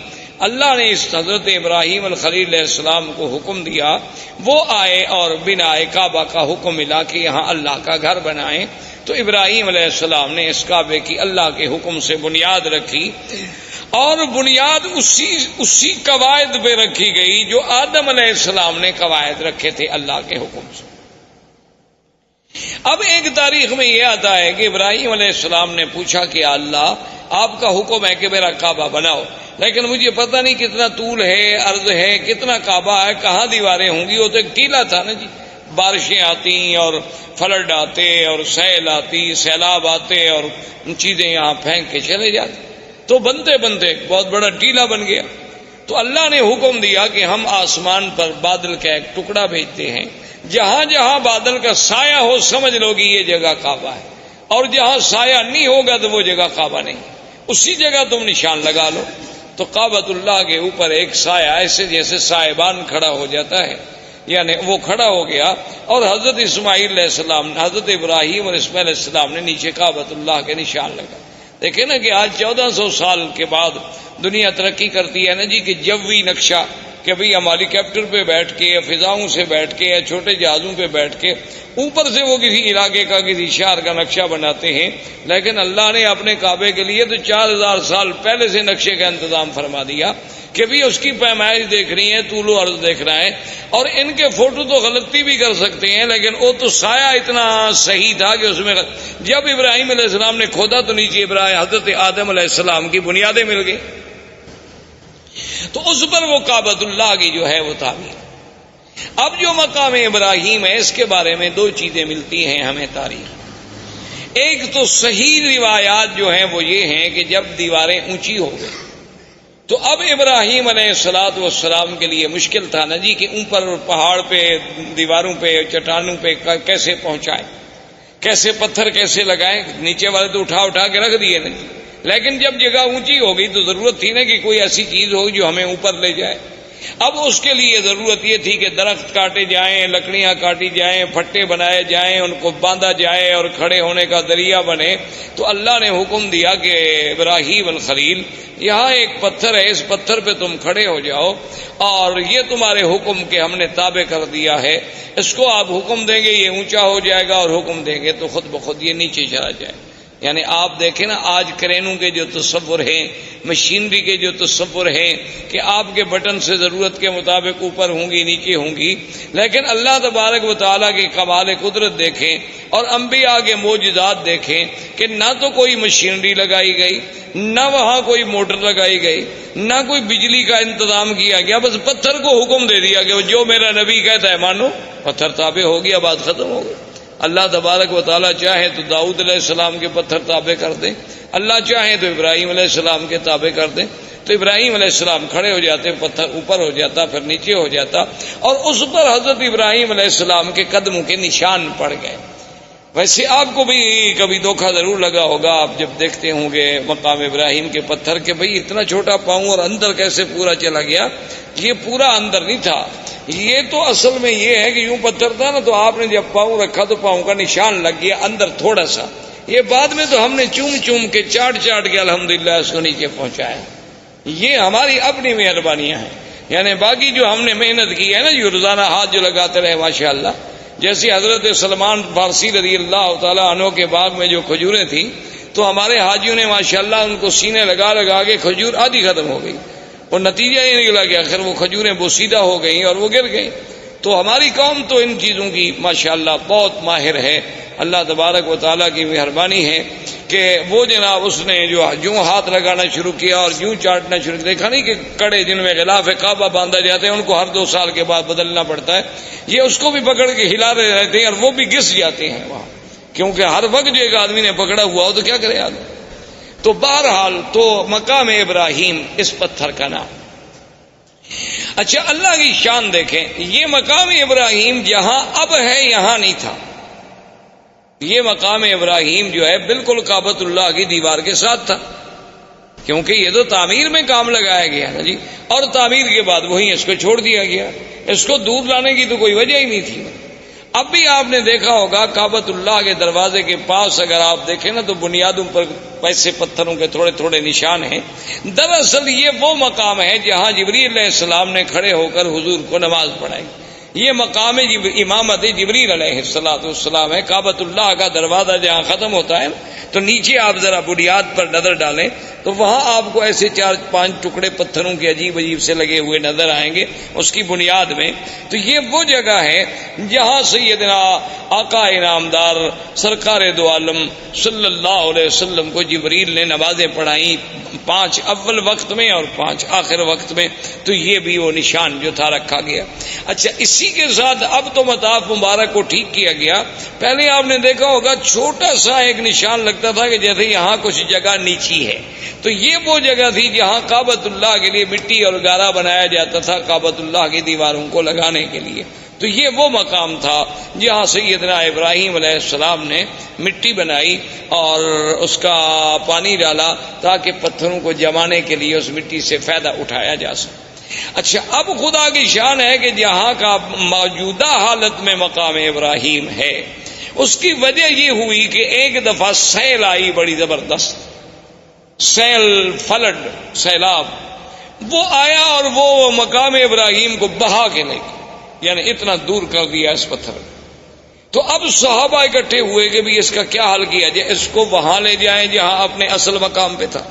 اللہ نے اس حضرت ابراہیم الخلیل علیہ السلام کو حکم دیا، وہ آئے اور بنائے کعبہ کا حکم ملا کہ یہاں اللہ کا گھر بنائیں۔ تو ابراہیم علیہ السلام نے اس کعبے کی اللہ کے حکم سے بنیاد رکھی، اور بنیاد اسی قواعد پہ رکھی گئی جو آدم علیہ السلام نے قواعد رکھے تھے اللہ کے حکم سے۔ اب ایک تاریخ میں یہ آتا ہے کہ ابراہیم علیہ السلام نے پوچھا کہ اللہ آپ کا حکم ہے کہ میرا کعبہ بناؤ، لیکن مجھے پتہ نہیں کتنا طول ہے، عرض ہے، کتنا کعبہ ہے، کہاں دیواریں ہوں گی۔ وہ تو ایک ٹیلا تھا نا جی، بارشیں آتی اور فلڈ آتے اور سیل آتی، سیلاب آتے اور چیزیں یہاں پھینک کے چلے جاتے، تو بنتے بنتے ایک بہت بڑا ٹیلا بن گیا۔ تو اللہ نے حکم دیا کہ ہم آسمان پر بادل کا ایک ٹکڑا بھیجتے ہیں، جہاں جہاں بادل کا سایہ ہو سمجھ لو گی یہ جگہ کعبہ ہے، اور جہاں سایہ نہیں ہوگا تو وہ جگہ کعبہ نہیں، اسی جگہ تم نشان لگا لو۔ تو کعبۃ اللہ کے اوپر ایک سایہ ایسے جیسے سائبان کھڑا ہو جاتا ہے، یعنی وہ کھڑا ہو گیا، اور حضرت اسماعیل علیہ السلام، حضرت ابراہیم اور اسماعیل علیہ السلام نے نیچے کعبۃ اللہ کے نشان لگا۔ دیکھیں نا کہ آج 1400 سال کے بعد دنیا ترقی کرتی ہے نا جی، کہ جوی نقشہ، کہ بھئی ہم ہیلی کاپٹر پہ بیٹھ کے یا فضاؤں سے بیٹھ کے یا چھوٹے جہازوں پہ بیٹھ کے اوپر سے وہ کسی علاقے کا کسی شہر کا نقشہ بناتے ہیں، لیکن اللہ نے اپنے کعبے کے لیے تو 4000 سال پہلے سے نقشے کا انتظام فرما دیا کہ بھی اس کی پیمائش دیکھنی ہے، طول و عرض دیکھنا ہے، اور ان کے فوٹو تو غلطی بھی کر سکتے ہیں، لیکن وہ تو سایہ اتنا صحیح تھا کہ اس میں جب ابراہیم علیہ السلام نے کھودا تو نیچے حضرت آدم علیہ السلام کی بنیادیں مل گئی، تو اس پر وہ کعبۃ اللہ کی جو ہے وہ تعمیر۔ اب جو مقام ابراہیم ہے اس کے بارے میں دو چیزیں ملتی ہیں ہمیں تاریخ۔ ایک تو صحیح روایات جو ہیں وہ یہ ہیں کہ جب دیواریں اونچی ہو گئی تو اب ابراہیم علیہ السلام کے لیے مشکل تھا نا جی کہ اوپر پہاڑ پہ، دیواروں پہ، چٹانوں پہ کیسے پہنچائیں، کیسے پتھر کیسے لگائیں، نیچے والے تو اٹھا کے رکھ دیے نا، لیکن جب جگہ اونچی ہو گئی تو ضرورت تھی نا کہ کوئی ایسی چیز ہوگی جو ہمیں اوپر لے جائے۔ اب اس کے لیے ضرورت یہ تھی کہ درخت کاٹے جائیں، لکڑیاں کاٹی جائیں، پھٹے بنائے جائیں، ان کو باندھا جائے اور کھڑے ہونے کا ذریعہ بنے۔ تو اللہ نے حکم دیا کہ ابراہیم الخلیل، یہاں ایک پتھر ہے، اس پتھر پہ تم کھڑے ہو جاؤ، اور یہ تمہارے حکم کے ہم نے تابع کر دیا ہے، اس کو آپ حکم دیں گے یہ اونچا ہو جائے گا، اور حکم دیں گے تو خود بخود یہ نیچے چلا جائے۔ یعنی آپ دیکھیں نا آج کرینوں کے جو تصور ہیں، مشینری کے جو تصور ہیں کہ آپ کے بٹن سے ضرورت کے مطابق اوپر ہوں گی نیچے ہوں گی، لیکن اللہ تبارک و تعالیٰ کی کمال قدرت دیکھیں اور انبیاء کے معجزات دیکھیں کہ نہ تو کوئی مشینری لگائی گئی، نہ وہاں کوئی موٹر لگائی گئی، نہ کوئی بجلی کا انتظام کیا گیا، بس پتھر کو حکم دے دیا کہ جو میرا نبی کہتا ہے مانو، پتھر تابع ہو گیا، بات ختم ہو گئی۔ اللہ تبارک و تعالیٰ چاہے تو داؤد علیہ السلام کے پتھر تابع کر دیں، اللہ چاہے تو ابراہیم علیہ السلام کے تابع کر دیں، تو ابراہیم علیہ السلام کھڑے ہو جاتے، پتھر اوپر ہو جاتا، پھر نیچے ہو جاتا، اور اس پر حضرت ابراہیم علیہ السلام کے قدموں کے نشان پڑ گئے۔ ویسے آپ کو بھی کبھی دھوکہ ضرور لگا ہوگا، آپ جب دیکھتے ہوں گے مقام ابراہیم کے پتھر کہ بھئی اتنا چھوٹا پاؤں اور اندر کیسے پورا چلا گیا۔ یہ پورا اندر نہیں تھا، یہ تو اصل میں یہ ہے کہ یوں پتھر تھا نا، تو آپ نے جب پاؤں رکھا تو پاؤں کا نشان لگ گیا اندر تھوڑا سا، یہ بعد میں تو ہم نے چوم کے چاٹ کے الحمدللہ اس کو نیچے پہنچایا۔ یہ ہماری اپنی مہربانیاں ہیں، یعنی باقی جو ہم نے محنت کی ہے نا، جو روزانہ ہاتھ جو لگاتے رہے ماشاءاللہ، جیسے حضرت سلمان فارسی رضی اللہ تعالیٰ عنہ کے باغ میں جو کھجوریں تھیں تو ہمارے حاجیوں نے ماشاءاللہ ان کو سینے لگا کے کھجور آدھی ختم ہو گئی، اور نتیجہ یہ نکلا کہ آخر وہ کھجوریں بوسیدہ ہو گئیں اور وہ گر گئیں۔ تو ہماری قوم تو ان چیزوں کی ماشاءاللہ بہت ماہر ہے، اللہ تبارک و تعالیٰ کی مہربانی ہے کہ وہ جناب اس نے جو ہاتھ لگانا شروع کیا اور یوں چاٹنا شروع کیا، دیکھا نہیں کہ کڑے جن میں غلاف کعبہ باندھا جاتے ہیں ان کو ہر 2 سال کے بعد بدلنا پڑتا ہے، یہ اس کو بھی پکڑ کے ہلا رہے رہتے ہیں اور وہ بھی گس جاتے ہیں وہاں، کیونکہ ہر وقت جو ایک آدمی نے پکڑا ہوا ہو تو کیا کرے آدمی۔ تو بہرحال تو مقام ابراہیم اس پتھر کا نام۔ اچھا اللہ کی شان دیکھیں، یہ مقام ابراہیم جہاں اب ہے یہاں نہیں تھا، یہ مقام ابراہیم جو ہے بالکل کعبۃ اللہ کی دیوار کے ساتھ تھا، کیونکہ یہ تو تعمیر میں کام لگایا گیا نا جی، اور تعمیر کے بعد وہیں اس کو چھوڑ دیا گیا، اس کو دور لانے کی تو کوئی وجہ ہی نہیں تھی۔ اب بھی آپ نے دیکھا ہوگا کعبۃ اللہ کے دروازے کے پاس اگر آپ دیکھیں نا تو بنیادوں پر ایسے پتھروں کے تھوڑے تھوڑے نشان ہیں، دراصل یہ وہ مقام ہے جہاں جبریل علیہ السلام نے کھڑے ہو کر حضور کو نماز پڑھائی، یہ مقام امامت جبریل علیہ السلام ہے۔ کعبۃ اللہ کا دروازہ جہاں ختم ہوتا ہے تو نیچے آپ ذرا بنیاد پر نظر ڈالیں تو وہاں آپ کو ایسے 4-5 ٹکڑے پتھروں کے عجیب عجیب سے لگے ہوئے نظر آئیں گے اس کی بنیاد میں. تو یہ وہ جگہ ہے جہاں سیدنا آقا انعامدار سرکار دو عالم صلی اللہ علیہ وسلم کو جبریل نے نمازیں پڑھائیں، 5 اول وقت میں اور 5 آخر وقت میں. تو یہ بھی وہ نشان جو تھا رکھا گیا. اچھا، اسی کے ساتھ اب تو مطاف مبارک کو ٹھیک کیا گیا. پہلے آپ نے دیکھا ہوگا چھوٹا سا ایک نشان لگتا تھا کہ جیسے یہاں کچھ جگہ نیچی ہے. تو یہ وہ جگہ تھی جہاں کعبۃ اللہ کے لیے مٹی اور گارا بنایا جاتا تھا کعبۃ اللہ کی دیواروں کو لگانے کے لیے. تو یہ وہ مقام تھا جہاں سیدنا ابراہیم علیہ السلام نے مٹی بنائی اور اس کا پانی ڈالا تاکہ پتھروں کو جمانے کے لیے اس مٹی سے فائدہ اٹھایا جا سکے. اچھا، اب خدا کی شان ہے کہ جہاں کا موجودہ حالت میں مقام ابراہیم ہے اس کی وجہ یہ ہوئی کہ ایک دفعہ سیل آئی بڑی زبردست، سیل، فلڈ، سیلاب، وہ آیا اور وہ مقام ابراہیم کو بہا کے لے گیا، یعنی اتنا دور کر دیا اس پتھر کو. تو اب صحابہ اکٹھے ہوئے کہ بھی اس کا کیا حل کیا جائے، اس کو وہاں لے جائیں جہاں اپنے اصل مقام پہ تھا،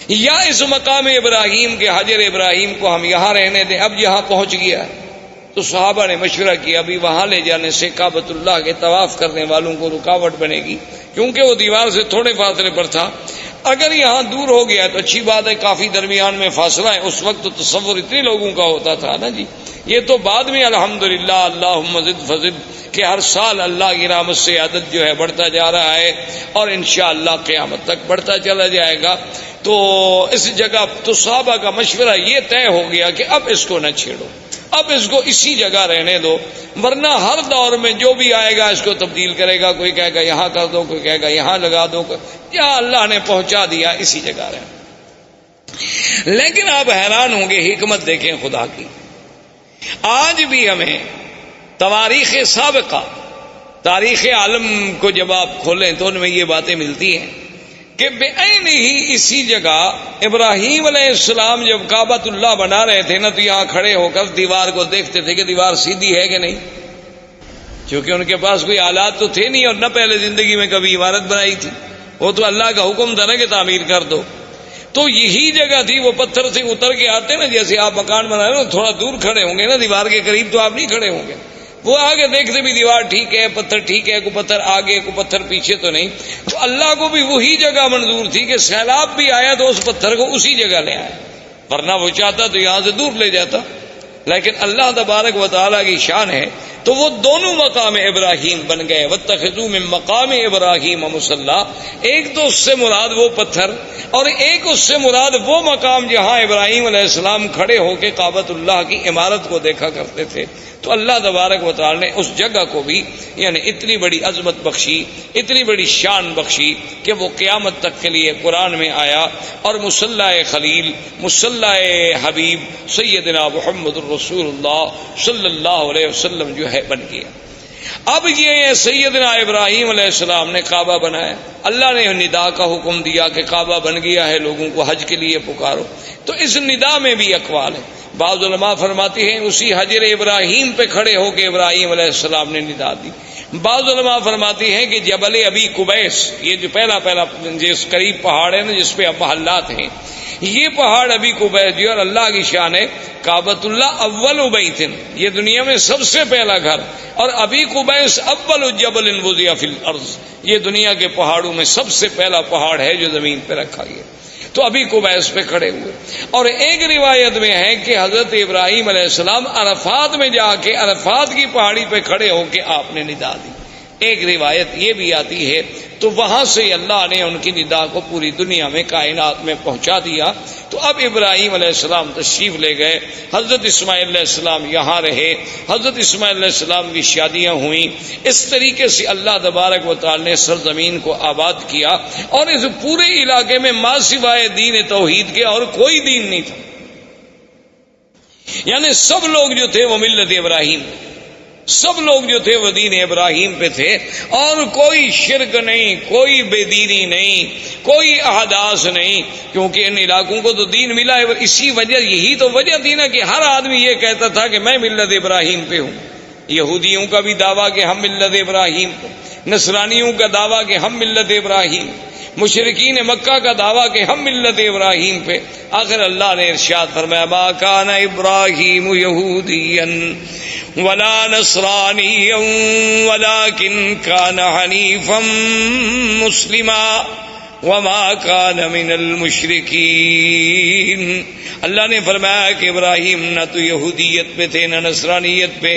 یا اس مقام ابراہیم کے حجر ابراہیم کو ہم یہاں رہنے دیں، اب یہاں پہنچ گیا ہے. تو صحابہ نے مشورہ کیا ابھی وہاں لے جانے سے کعبۃ اللہ کے طواف کرنے والوں کو رکاوٹ بنے گی، کیونکہ وہ دیوار سے تھوڑے فاصلے پر تھا. اگر یہاں دور ہو گیا تو اچھی بات ہے، کافی درمیان میں فاصلہ ہے. اس وقت تو تصور اتنے لوگوں کا ہوتا تھا نا جی. یہ تو بعد میں الحمدللہ اللہم زد فزد کہ ہر سال اللہ کی رحمت سے عدد جو ہے بڑھتا جا رہا ہے اور انشاءاللہ قیامت تک بڑھتا چلا جائے گا. تو اس جگہ تو صحابہ کا مشورہ یہ طے ہو گیا کہ اب اس کو نہ چھیڑو، اب اس کو اسی جگہ رہنے دو، ورنہ ہر دور میں جو بھی آئے گا اس کو تبدیل کرے گا. کوئی کہے گا یہاں کر دو، کوئی کہے گا یہاں لگا دو، جہاں اللہ نے پہنچا دیا اسی جگہ رہنا. لیکن آپ حیران ہوں گے، حکمت دیکھیں خدا کی. آج بھی ہمیں تواریخ سابقہ، تاریخ عالم کو جب آپ کھولیں تو ان میں یہ باتیں ملتی ہیں کہ بے عین ہی اسی جگہ ابراہیم علیہ السلام جب کعبۃ اللہ بنا رہے تھے نا تو یہاں کھڑے ہو کر دیوار کو دیکھتے تھے کہ دیوار سیدھی ہے کہ نہیں، کیونکہ ان کے پاس کوئی آلات تو تھے نہیں اور نہ پہلے زندگی میں کبھی عمارت بنائی تھی. وہ تو اللہ کا حکم تھا نا کہ تعمیر کر دو. تو یہی جگہ تھی، وہ پتھر سے اتر کے آتے نا، جیسے آپ مکان بنا رہے ہو تھوڑا دور کھڑے ہوں گے نا دیوار کے قریب، تو آپ نہیں کھڑے ہوں گے. وہ آگے دیکھتے بھی دیوار ٹھیک ہے، پتھر ٹھیک ہے، کوئی پتھر آگے کوئی پتھر پیچھے تو نہیں. تو اللہ کو بھی وہی جگہ منظور تھی کہ سیلاب بھی آیا تو اس پتھر کو اسی جگہ لے آیا، ورنہ وہ چاہتا تو یہاں سے دور لے جاتا. لیکن اللہ تبارک و تعالیٰ کی شان ہے تو وہ دونوں مقام ابراہیم بن گئے. واتخذوا من مقام ابراہیم مصلی، ایک تو اس سے مراد وہ پتھر اور ایک اس سے مراد وہ مقام جہاں ابراہیم علیہ السلام کھڑے ہو کے کعبۃ اللہ کی عمارت کو دیکھا کرتے تھے. تو اللہ تبارک و تعالی نے اس جگہ کو بھی یعنی اتنی بڑی عظمت بخشی، اتنی بڑی شان بخشی کہ وہ قیامت تک کے لیے قرآن میں آیا اور مصلی خلیل، مصلی حبیب سیدنا محمد الرسول اللہ صلی اللہ علیہ وسلم جو ہے بن گیا. اب یہ سیدنا ابراہیم علیہ السلام نے کعبہ بنایا، اللہ نے ندا کا حکم دیا کہ کعبہ بن گیا ہے، لوگوں کو حج کے لیے پکارو. تو اس ندا میں بھی اقوال ہے. بعض علماء فرماتے ہیں اسی حجر ابراہیم پہ کھڑے ہو کے ابراہیم علیہ السلام نے ندا دی. بعض علماء فرماتے ہیں کہ جبل ابی قبیس، یہ جو پہلا جس قریب پہاڑ ہے نا جس پہ اب محلات ہیں، یہ پہاڑ ابی قبیس جو اور اللہ کی شان ہے. کعبۃ اللہ اول بیت، یہ دنیا میں سب سے پہلا گھر، اور ابی قبیس اول جبل وضع فی الارض، یہ دنیا کے پہاڑوں میں سب سے پہلا پہاڑ ہے جو زمین پہ رکھا گیا. تو ابھی قبیس پہ کھڑے ہوئے. اور ایک روایت میں ہے کہ حضرت ابراہیم علیہ السلام عرفات میں جا کے عرفات کی پہاڑی پہ کھڑے ہو کے آپ نے ندا دی. ایک روایت یہ بھی آتی ہے. تو وہاں سے اللہ نے ان کی ندا کو پوری دنیا میں کائنات میں پہنچا دیا. تو اب ابراہیم علیہ السلام تشریف لے گئے، حضرت اسماعیل علیہ السلام یہاں رہے، حضرت اسماعیل علیہ السلام کی شادیاں ہوئیں. اس طریقے سے اللہ تبارک و تعالی نے سرزمین کو آباد کیا، اور اس پورے علاقے میں ماں سوائے دین توحید کے اور کوئی دین نہیں تھا. یعنی سب لوگ جو تھے وہ ملت ابراہیم، سب لوگ جو تھے وہ دین ابراہیم پہ تھے، اور کوئی شرک نہیں، کوئی بے دینی نہیں، کوئی احداث نہیں، کیونکہ ان علاقوں کو تو دین ملا ہے. اسی وجہ، یہی تو وجہ تھی نا کہ ہر آدمی یہ کہتا تھا کہ میں ملت ابراہیم پہ ہوں. یہودیوں کا بھی دعویٰ کہ ہم ملت ابراہیم پہ، نصرانیوں کا دعویٰ کہ ہم ملت ابراہیم، مشرکین مکہ کا دعویٰ کہ ہم ملت ابراہیم پہ. آخر اللہ نے ارشاد فرمایا ما کان ابراہیم یہودیا ولا نصرانیا ولکن کان حنیفا مسلما وما کان من المشرکین. اللہ نے فرمایا کہ ابراہیم نہ تو یہودیت پہ تھے نہ نصرانیت پہ،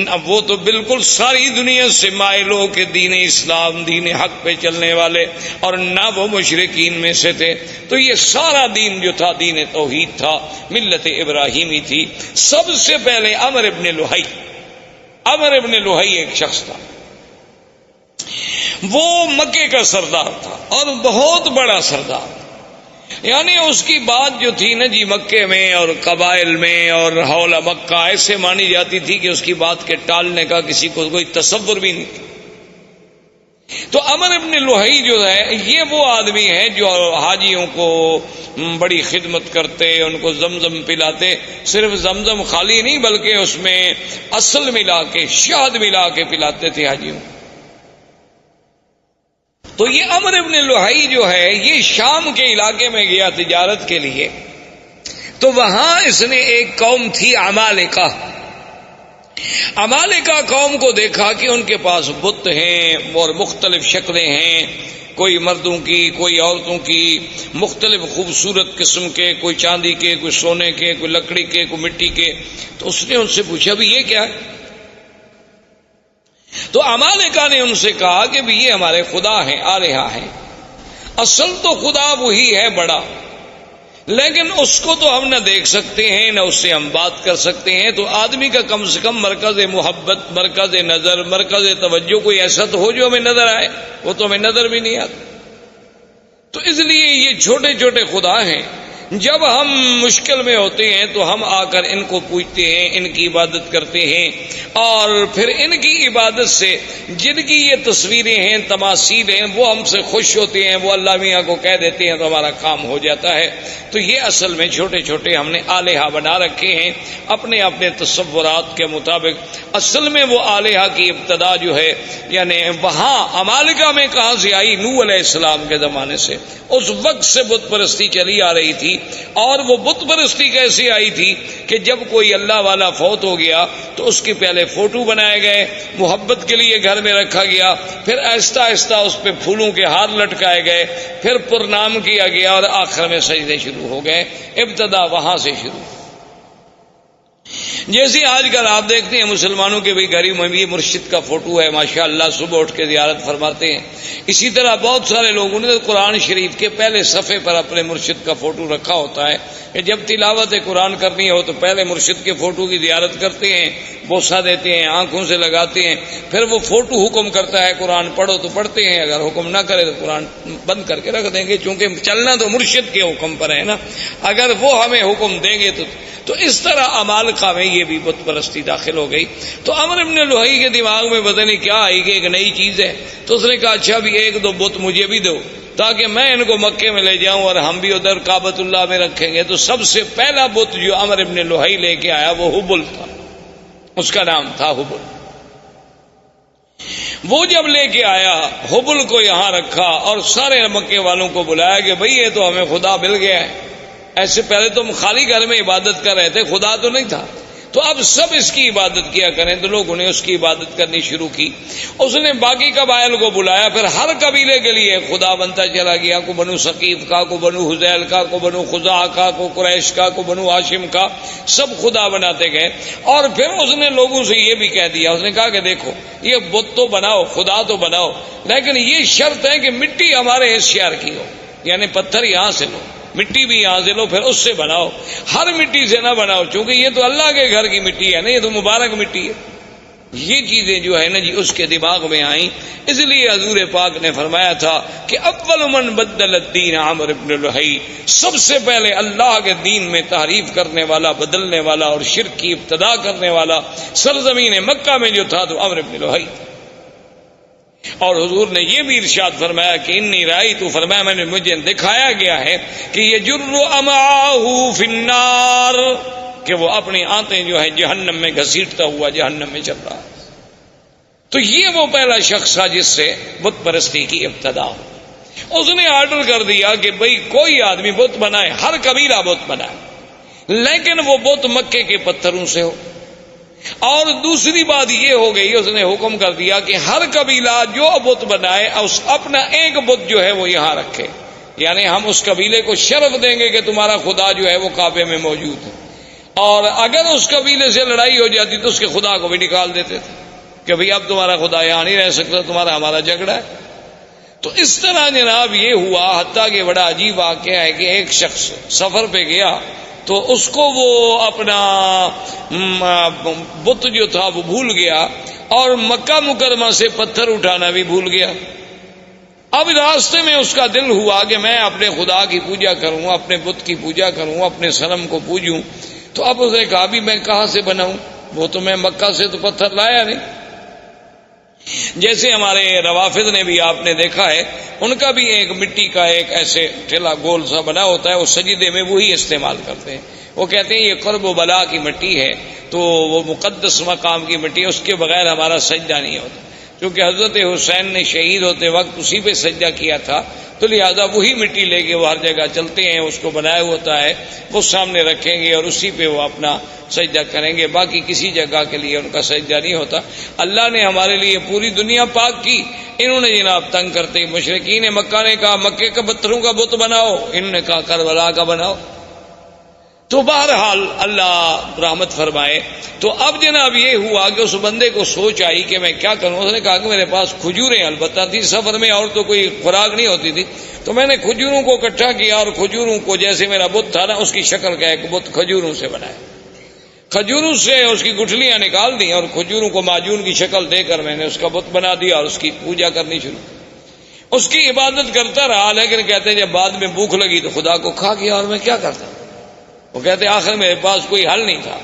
اب وہ تو بالکل ساری دنیا سے مائل ہو کے دین اسلام، دین حق پہ چلنے والے، اور نہ وہ مشرکین میں سے تھے. تو یہ سارا دین جو تھا دین توحید تھا، ملت ابراہیمی تھی. سب سے پہلے عمرو ابن لوہی ایک شخص تھا، وہ مکے کا سردار تھا اور بہت بڑا سردار. یعنی اس کی بات جو تھی نا جی مکے میں اور قبائل میں اور حول مکہ ایسے مانی جاتی تھی کہ اس کی بات کے ٹالنے کا کسی کو کوئی تصور بھی نہیں تھا. تو عمرو ابن لوہی جو ہے یہ وہ آدمی ہے جو حاجیوں کو بڑی خدمت کرتے، ان کو زمزم پلاتے. صرف زمزم خالی نہیں بلکہ اس میں اصل ملا کے، شہد ملا کے پلاتے تھے حاجیوں. تو یہ عمرو ابن لوہی جو ہے یہ شام کے علاقے میں گیا تجارت کے لیے. تو وہاں اس نے ایک قوم تھی عمالقہ قوم کو دیکھا کہ ان کے پاس بت ہیں اور مختلف شکلیں ہیں، کوئی مردوں کی، کوئی عورتوں کی، مختلف خوبصورت قسم کے، کوئی چاندی کے، کوئی سونے کے، کوئی لکڑی کے، کوئی مٹی کے. تو اس نے ان سے پوچھا بھی یہ کیا ہے؟ تو عمالقہ نے ان سے کہا کہ بھی یہ ہمارے خدا ہیں، آلہہ ہیں. اصل تو خدا وہی ہے بڑا، لیکن اس کو تو ہم نہ دیکھ سکتے ہیں نہ اس سے ہم بات کر سکتے ہیں. تو آدمی کا کم سے کم مرکز محبت، مرکز نظر، مرکز توجہ کوئی ایسا تو ہو جو ہمیں نظر آئے. وہ تو ہمیں نظر بھی نہیں آتا. تو اس لیے یہ چھوٹے چھوٹے خدا ہیں. جب ہم مشکل میں ہوتے ہیں تو ہم آ کر ان کو پوجتے ہیں، ان کی عبادت کرتے ہیں، اور پھر ان کی عبادت سے جن کی یہ تصویریں ہیں، تماثیل ہیں، وہ ہم سے خوش ہوتے ہیں، وہ اللہ میاں کو کہہ دیتے ہیں تو ہمارا کام ہو جاتا ہے. تو یہ اصل میں چھوٹے چھوٹے ہم نے آلہہ بنا رکھے ہیں اپنے اپنے تصورات کے مطابق. اصل میں وہ آلہہ کی ابتدا جو ہے یعنی وہاں عمالقہ میں کہاں سے آئی؟ نوح علیہ السلام کے زمانے سے. اس وقت سے بت پرستی چلی آ رہی تھی. اور وہ بت پرستی کیسے آئی تھی کہ جب کوئی اللہ والا فوت ہو گیا تو اس کے پہلے فوٹو بنائے گئے، محبت کے لیے گھر میں رکھا گیا، پھر آہستہ آہستہ اس پہ پھولوں کے ہار لٹکائے گئے، پھر پرنام کیا گیا اور آخر میں سجدے شروع ہو گئے. ابتدا وہاں سے شروع. جیسے آج کل آپ دیکھتے ہیں مسلمانوں کے بھی گھر میں بھی مرشد کا فوٹو ہے، ماشاءاللہ صبح اٹھ کے زیارت فرماتے ہیں. اسی طرح بہت سارے لوگوں نے قرآن شریف کے پہلے صفحے پر اپنے مرشد کا فوٹو رکھا ہوتا ہے کہ جب تلاوت قرآن کرنی ہو تو پہلے مرشد کے فوٹو کی زیارت کرتے ہیں، بوسہ دیتے ہیں، آنکھوں سے لگاتے ہیں، پھر وہ فوٹو حکم کرتا ہے قرآن پڑھو تو پڑھتے ہیں، اگر حکم نہ کرے تو قرآن بند کر کے رکھ دیں گے، چونکہ چلنا تو مرشد کے حکم پر ہے نا، اگر وہ ہمیں حکم دیں گے تو اس طرح عمالقہ میں یہ بھی بت پرستی داخل ہو گئی. تو عمرو ابن لوہی کے دماغ میں پتہ نہیں کیا آئی کہ ایک نئی چیز ہے. تو اس نے کہا اچھا بھی ایک دو بت مجھے بھی دو تاکہ میں ان کو مکے میں لے جاؤں اور ہم بھی ادھر کعبۃ اللہ میں رکھیں گے. تو سب سے پہلا بت جو عمرو ابن لوہی لے کے آیا وہ حبل تھا، اس کا نام تھا حبل. وہ جب لے کے آیا حبل کو یہاں رکھا اور سارے مکے والوں کو بلایا کہ بھئی یہ تو ہمیں خدا مل گیا ہے. ایسے پہلے تو ہم خالی گھر میں عبادت کر رہے تھے، خدا تو نہیں تھا، تو اب سب اس کی عبادت کیا کریں. تو لوگوں نے اس کی عبادت کرنی شروع کی. اس نے باقی قبائل کو بلایا، پھر ہر قبیلے کے لیے خدا بنتا چلا گیا. کو بنو ثقیف کا، کو بنو حذیل کا، کو بنو خزاعہ کا، کو قریش کا، کو بنو ہاشم کا، سب خدا بناتے گئے. اور پھر اس نے لوگوں سے یہ بھی کہہ دیا، اس نے کہا کہ دیکھو یہ بت تو بناؤ، خدا تو بناؤ، لیکن یہ شرط ہے کہ مٹی ہمارے اس شہر کی ہو، یعنی پتھر یہاں سے لو، مٹی بھی یہاں سے لو، پھر اس سے بناؤ، ہر مٹی سے نہ بناؤ، چونکہ یہ تو اللہ کے گھر کی مٹی ہے نا، یہ تو مبارک مٹی ہے. یہ چیزیں جو ہے نا جی اس کے دماغ میں آئیں. اس لیے حضور پاک نے فرمایا تھا کہ اول من بدل الدین عمرو ابن لوہی، سب سے پہلے اللہ کے دین میں تحریف کرنے والا، بدلنے والا اور شرک کی ابتدا کرنے والا سرزمین مکہ میں جو تھا تو عمرو ابن لوہی. اور حضور نے یہ بھی ارشاد فرمایا کہ انی رأیت، فرمایا میں نے مجھے دکھایا گیا ہے کہ یجر امعاہ فی النار، کہ وہ اپنی آنتیں جو ہے جہنم میں گھسیٹتا ہوا جہنم میں چل رہا ہے. تو یہ وہ پہلا شخص تھا جس سے بت پرستی کی ابتدا ہو۔ اس نے آرڈر کر دیا کہ بھئی کوئی آدمی بت بنائے، ہر قبیلہ بت بنائے، لیکن وہ بت مکے کے پتھروں سے ہو۔ اور دوسری بات یہ ہو گئی، اس نے حکم کر دیا کہ ہر قبیلہ جو بت بنائے اپنا ایک بت جو ہے وہ یہاں رکھے، یعنی ہم اس قبیلے کو شرف دیں گے کہ تمہارا خدا جو ہے وہ کعبے میں موجود ہے، اور اگر اس قبیلے سے لڑائی ہو جاتی تو اس کے خدا کو بھی نکال دیتے تھے کہ بھئی اب تمہارا خدا یہاں نہیں رہ سکتا، تمہارا ہمارا جھگڑا ہے۔ تو اس طرح جناب یہ ہوا، حتیٰ کہ بڑا عجیب واقعہ ہے کہ ایک شخص سفر پہ گیا تو اس کو وہ اپنا بت جو تھا وہ بھول گیا، اور مکہ مکرمہ سے پتھر اٹھانا بھی بھول گیا۔ اب راستے میں اس کا دل ہوا کہ میں اپنے خدا کی پوجا کروں، اپنے بت کی پوجا کروں، اپنے صنم کو پوجوں۔ تو اب اس نے کہا بھی میں کہاں سے بناؤں، وہ تو میں مکہ سے تو پتھر لایا نہیں۔ جیسے ہمارے روافض نے بھی آپ نے دیکھا ہے، ان کا بھی ایک مٹی کا ایک ایسے ٹھیلا گول سا بنا ہوتا ہے، وہ سجدے میں وہی استعمال کرتے ہیں۔ وہ کہتے ہیں یہ قرب و بلا کی مٹی ہے، تو وہ مقدس مقام کی مٹی ہے، اس کے بغیر ہمارا سجدہ نہیں ہوتا۔ کیونکہ حضرت حسین نے شہید ہوتے وقت اسی پہ سجدہ کیا تھا، تو لہذا وہی مٹی لے کے وہ ہر جگہ چلتے ہیں، اس کو بنایا ہوتا ہے، وہ سامنے رکھیں گے اور اسی پہ وہ اپنا سجدہ کریں گے، باقی کسی جگہ کے لیے ان کا سجدہ نہیں ہوتا۔ اللہ نے ہمارے لیے پوری دنیا پاک کی، انہوں نے جناب تنگ کرتے مشرکین مکہ نے کہا مکے کے پتھروں کا بت بناؤ، انہوں نے کہا کربلا کا بناؤ۔ تو بہرحال اللہ رحمت فرمائے۔ تو اب جناب یہ ہوا کہ اس بندے کو سوچ آئی کہ میں کیا کروں۔ اس نے کہا کہ میرے پاس کھجوریں البتہ تھی سفر میں، اور تو کوئی خوراک نہیں ہوتی تھی، تو میں نے کھجوروں کو اکٹھا کیا، اور کھجوروں کو جیسے میرا بت تھا نا اس کی شکل کا ایک بت کھجوروں سے بنایا، کھجوروں سے اس کی گٹھلیاں نکال دی، اور کھجوروں کو معجون کی شکل دے کر میں نے اس کا بت بنا دیا اور اس کی پوجا کرنی شروع کی۔ اس کی عبادت کرتا رہا، لیکن کہتے ہیں جب بعد میں بھوک لگی تو خدا کو کھا گیا، اور میں کیا کرتا۔ وہ کہتے آخر میرے پاس کوئی حل نہیں تھا۔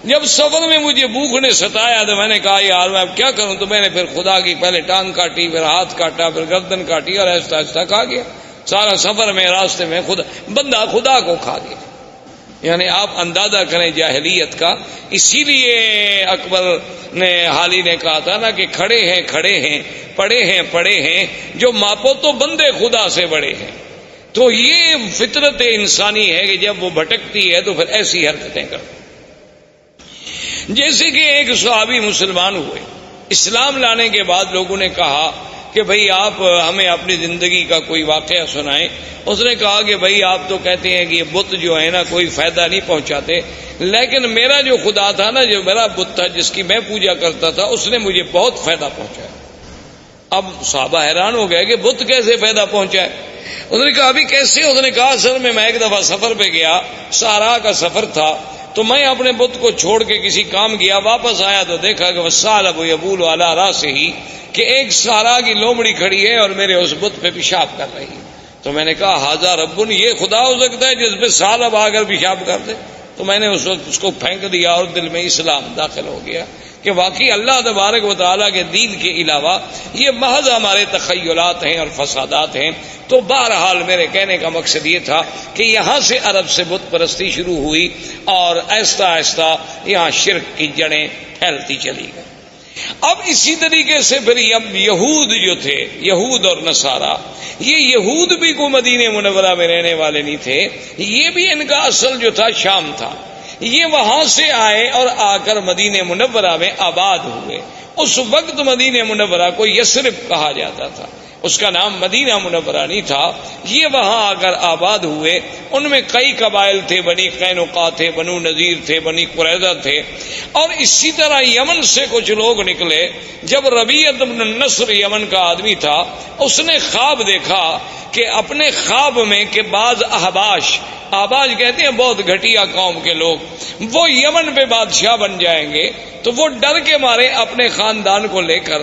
جب سفر میں مجھے بھوک نے ستایا تو میں نے کہا یار میں اب کیا کروں، تو میں نے پھر خدا کی پہلے ٹانگ کاٹی، پھر ہاتھ کاٹا، پھر گردن کاٹی، اور آہستہ آہستہ کھا گیا سارا سفر میں، راستے میں بندہ خدا کو کھا گیا۔ یعنی آپ اندازہ کریں جاہلیت کا۔ اسی لیے اکبر نے حالی نے کہا تھا نا کہ کھڑے ہیں کھڑے ہیں، پڑے ہیں پڑے ہیں، جو ماپو تو بندے خدا سے بڑے ہیں۔ تو یہ فطرت انسانی ہے کہ جب وہ بھٹکتی ہے تو پھر ایسی حرکتیں کرتی۔ جیسے کہ ایک صحابی مسلمان ہوئے، اسلام لانے کے بعد لوگوں نے کہا کہ بھئی آپ ہمیں اپنی زندگی کا کوئی واقعہ سنائیں۔ اس نے کہا کہ بھئی آپ تو کہتے ہیں کہ یہ بت جو ہے نا کوئی فائدہ نہیں پہنچاتے، لیکن میرا جو خدا تھا نا، جو میرا بت تھا جس کی میں پوجا کرتا تھا، اس نے مجھے بہت فائدہ پہنچایا۔ اب صحابہ حیران ہو گئے کہ بت کیسے فائدہ پہنچائے۔ اس نے کہا ابھی کیسے؟ اس نے کہا اصل میں ایک دفعہ سفر پہ گیا، صحرا کا سفر تھا، تو میں اپنے بت کو چھوڑ کے کسی کام گیا، واپس آیا تو دیکھا کہ وَالثَّعْلَبُ يَبُولُ عَلَىٰ رَأْسِهِ، کہ ایک صحرا کی لومڑی کھڑی ہے اور میرے اس بت پہ پیشاب کر رہی ہے۔ تو میں نے کہا ھذا رب، یہ خدا ہو سکتا ہے جس پہ ثعلب آ کر پیشاب کر دے؟ تو میں نے اس وقت اس کو پھینک دیا اور دل میں اسلام داخل ہو گیا کہ واقعی اللہ تبارک و تعالیٰ کے دین کے علاوہ یہ محض ہمارے تخیلات ہیں اور فسادات ہیں۔ تو بہرحال میرے کہنے کا مقصد یہ تھا کہ یہاں سے عرب سے بت پرستی شروع ہوئی، اور آہستہ آہستہ یہاں شرک کی جڑیں پھیلتی چلی گئی۔ اب اسی طریقے سے پھر اب یہود جو تھے، یہود اور نصارہ، یہ یہود بھی کو مدینہ منورہ میں رہنے والے نہیں تھے، یہ بھی ان کا اصل جو تھا شام تھا۔ یہ وہاں سے آئے اور آ کر مدینہ منورہ میں آباد ہوئے۔ اس وقت مدینہ منورہ کو یثرب کہا جاتا تھا، اس کا نام مدینہ منورہ نہیں تھا۔ یہ وہاں آ کر آباد ہوئے۔ ان میں کئی قبائل تھے، بنی قینقاع تھے، بنو نذیر تھے، بنی قریظہ تھے، اور اسی طرح یمن سے کچھ لوگ نکلے۔ جب ربیعۃ بن النصر یمن کا آدمی تھا، اس نے خواب دیکھا کہ اپنے خواب میں کہ بعض احباش کہتے ہیں بہت گھٹیا قوم کے لوگ، وہ یمن پہ بادشاہ بن جائیں گے، تو وہ ڈر کے مارے اپنے خاندان کو لے کر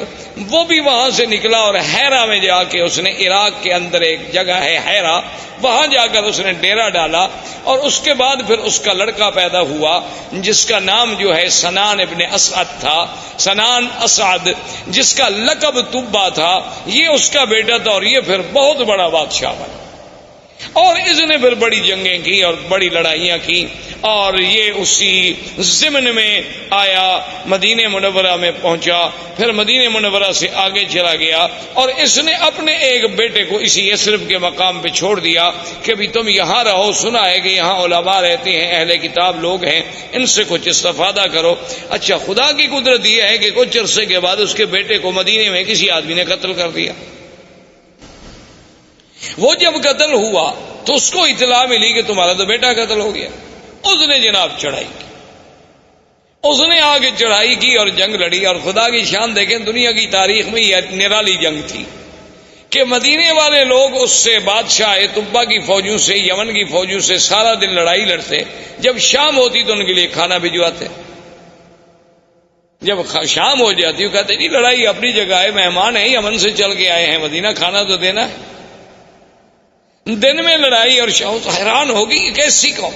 وہ بھی وہاں سے نکلا، اور حیرہ میں جا کے اس نے، عراق کے اندر ایک جگہ ہے حیرہ، وہاں جا کر اس نے ڈیرا ڈالا، اور اس کے بعد پھر اس کا لڑکا پیدا ہوا جس کا نام جو ہے سنان ابن اسعد تھا، سنان اسعد، جس کا لقب تبا تھا، یہ اس کا بیٹا تھا، اور یہ پھر بہت بڑا بادشاہ بنا۔ اور اس نے پھر بڑی جنگیں کی اور بڑی لڑائیاں کی، اور یہ اسی ضمن میں آیا، مدینہ منورہ میں پہنچا، پھر مدینہ منورہ سے آگے چلا گیا، اور اس نے اپنے ایک بیٹے کو اسی یثرب کے مقام پہ چھوڑ دیا کہ بھی تم یہاں رہو، سنا ہے کہ یہاں علماء رہتے ہیں، اہل کتاب لوگ ہیں، ان سے کچھ استفادہ کرو۔ اچھا، خدا کی قدرت یہ ہے کہ کچھ عرصے کے بعد اس کے بیٹے کو مدینے میں کسی آدمی نے قتل کر دیا۔ وہ جب قتل ہوا تو اس کو اطلاع ملی کہ تمہارا تو بیٹا قتل ہو گیا۔ اس نے جناب چڑھائی کی، اس نے آگے چڑھائی کی اور جنگ لڑی، اور خدا کی شان دیکھیں، دنیا کی تاریخ میں یہ نرالی جنگ تھی کہ مدینے والے لوگ اس سے بادشاہ طبا کی فوجوں سے، یمن کی فوجوں سے سارا دن لڑائی لڑتے، جب شام ہوتی تو ان کے لیے کھانا بھجواتے، جب شام ہو جاتی وہ کہتے جی لڑائی اپنی جگہ ہے، مہمان ہیں یمن سے چل کے آئے ہیں مدینہ، کھانا تو دینا ہے۔ دن میں لڑائی اور شام، حیران ہوگی یہ کیسی قوم۔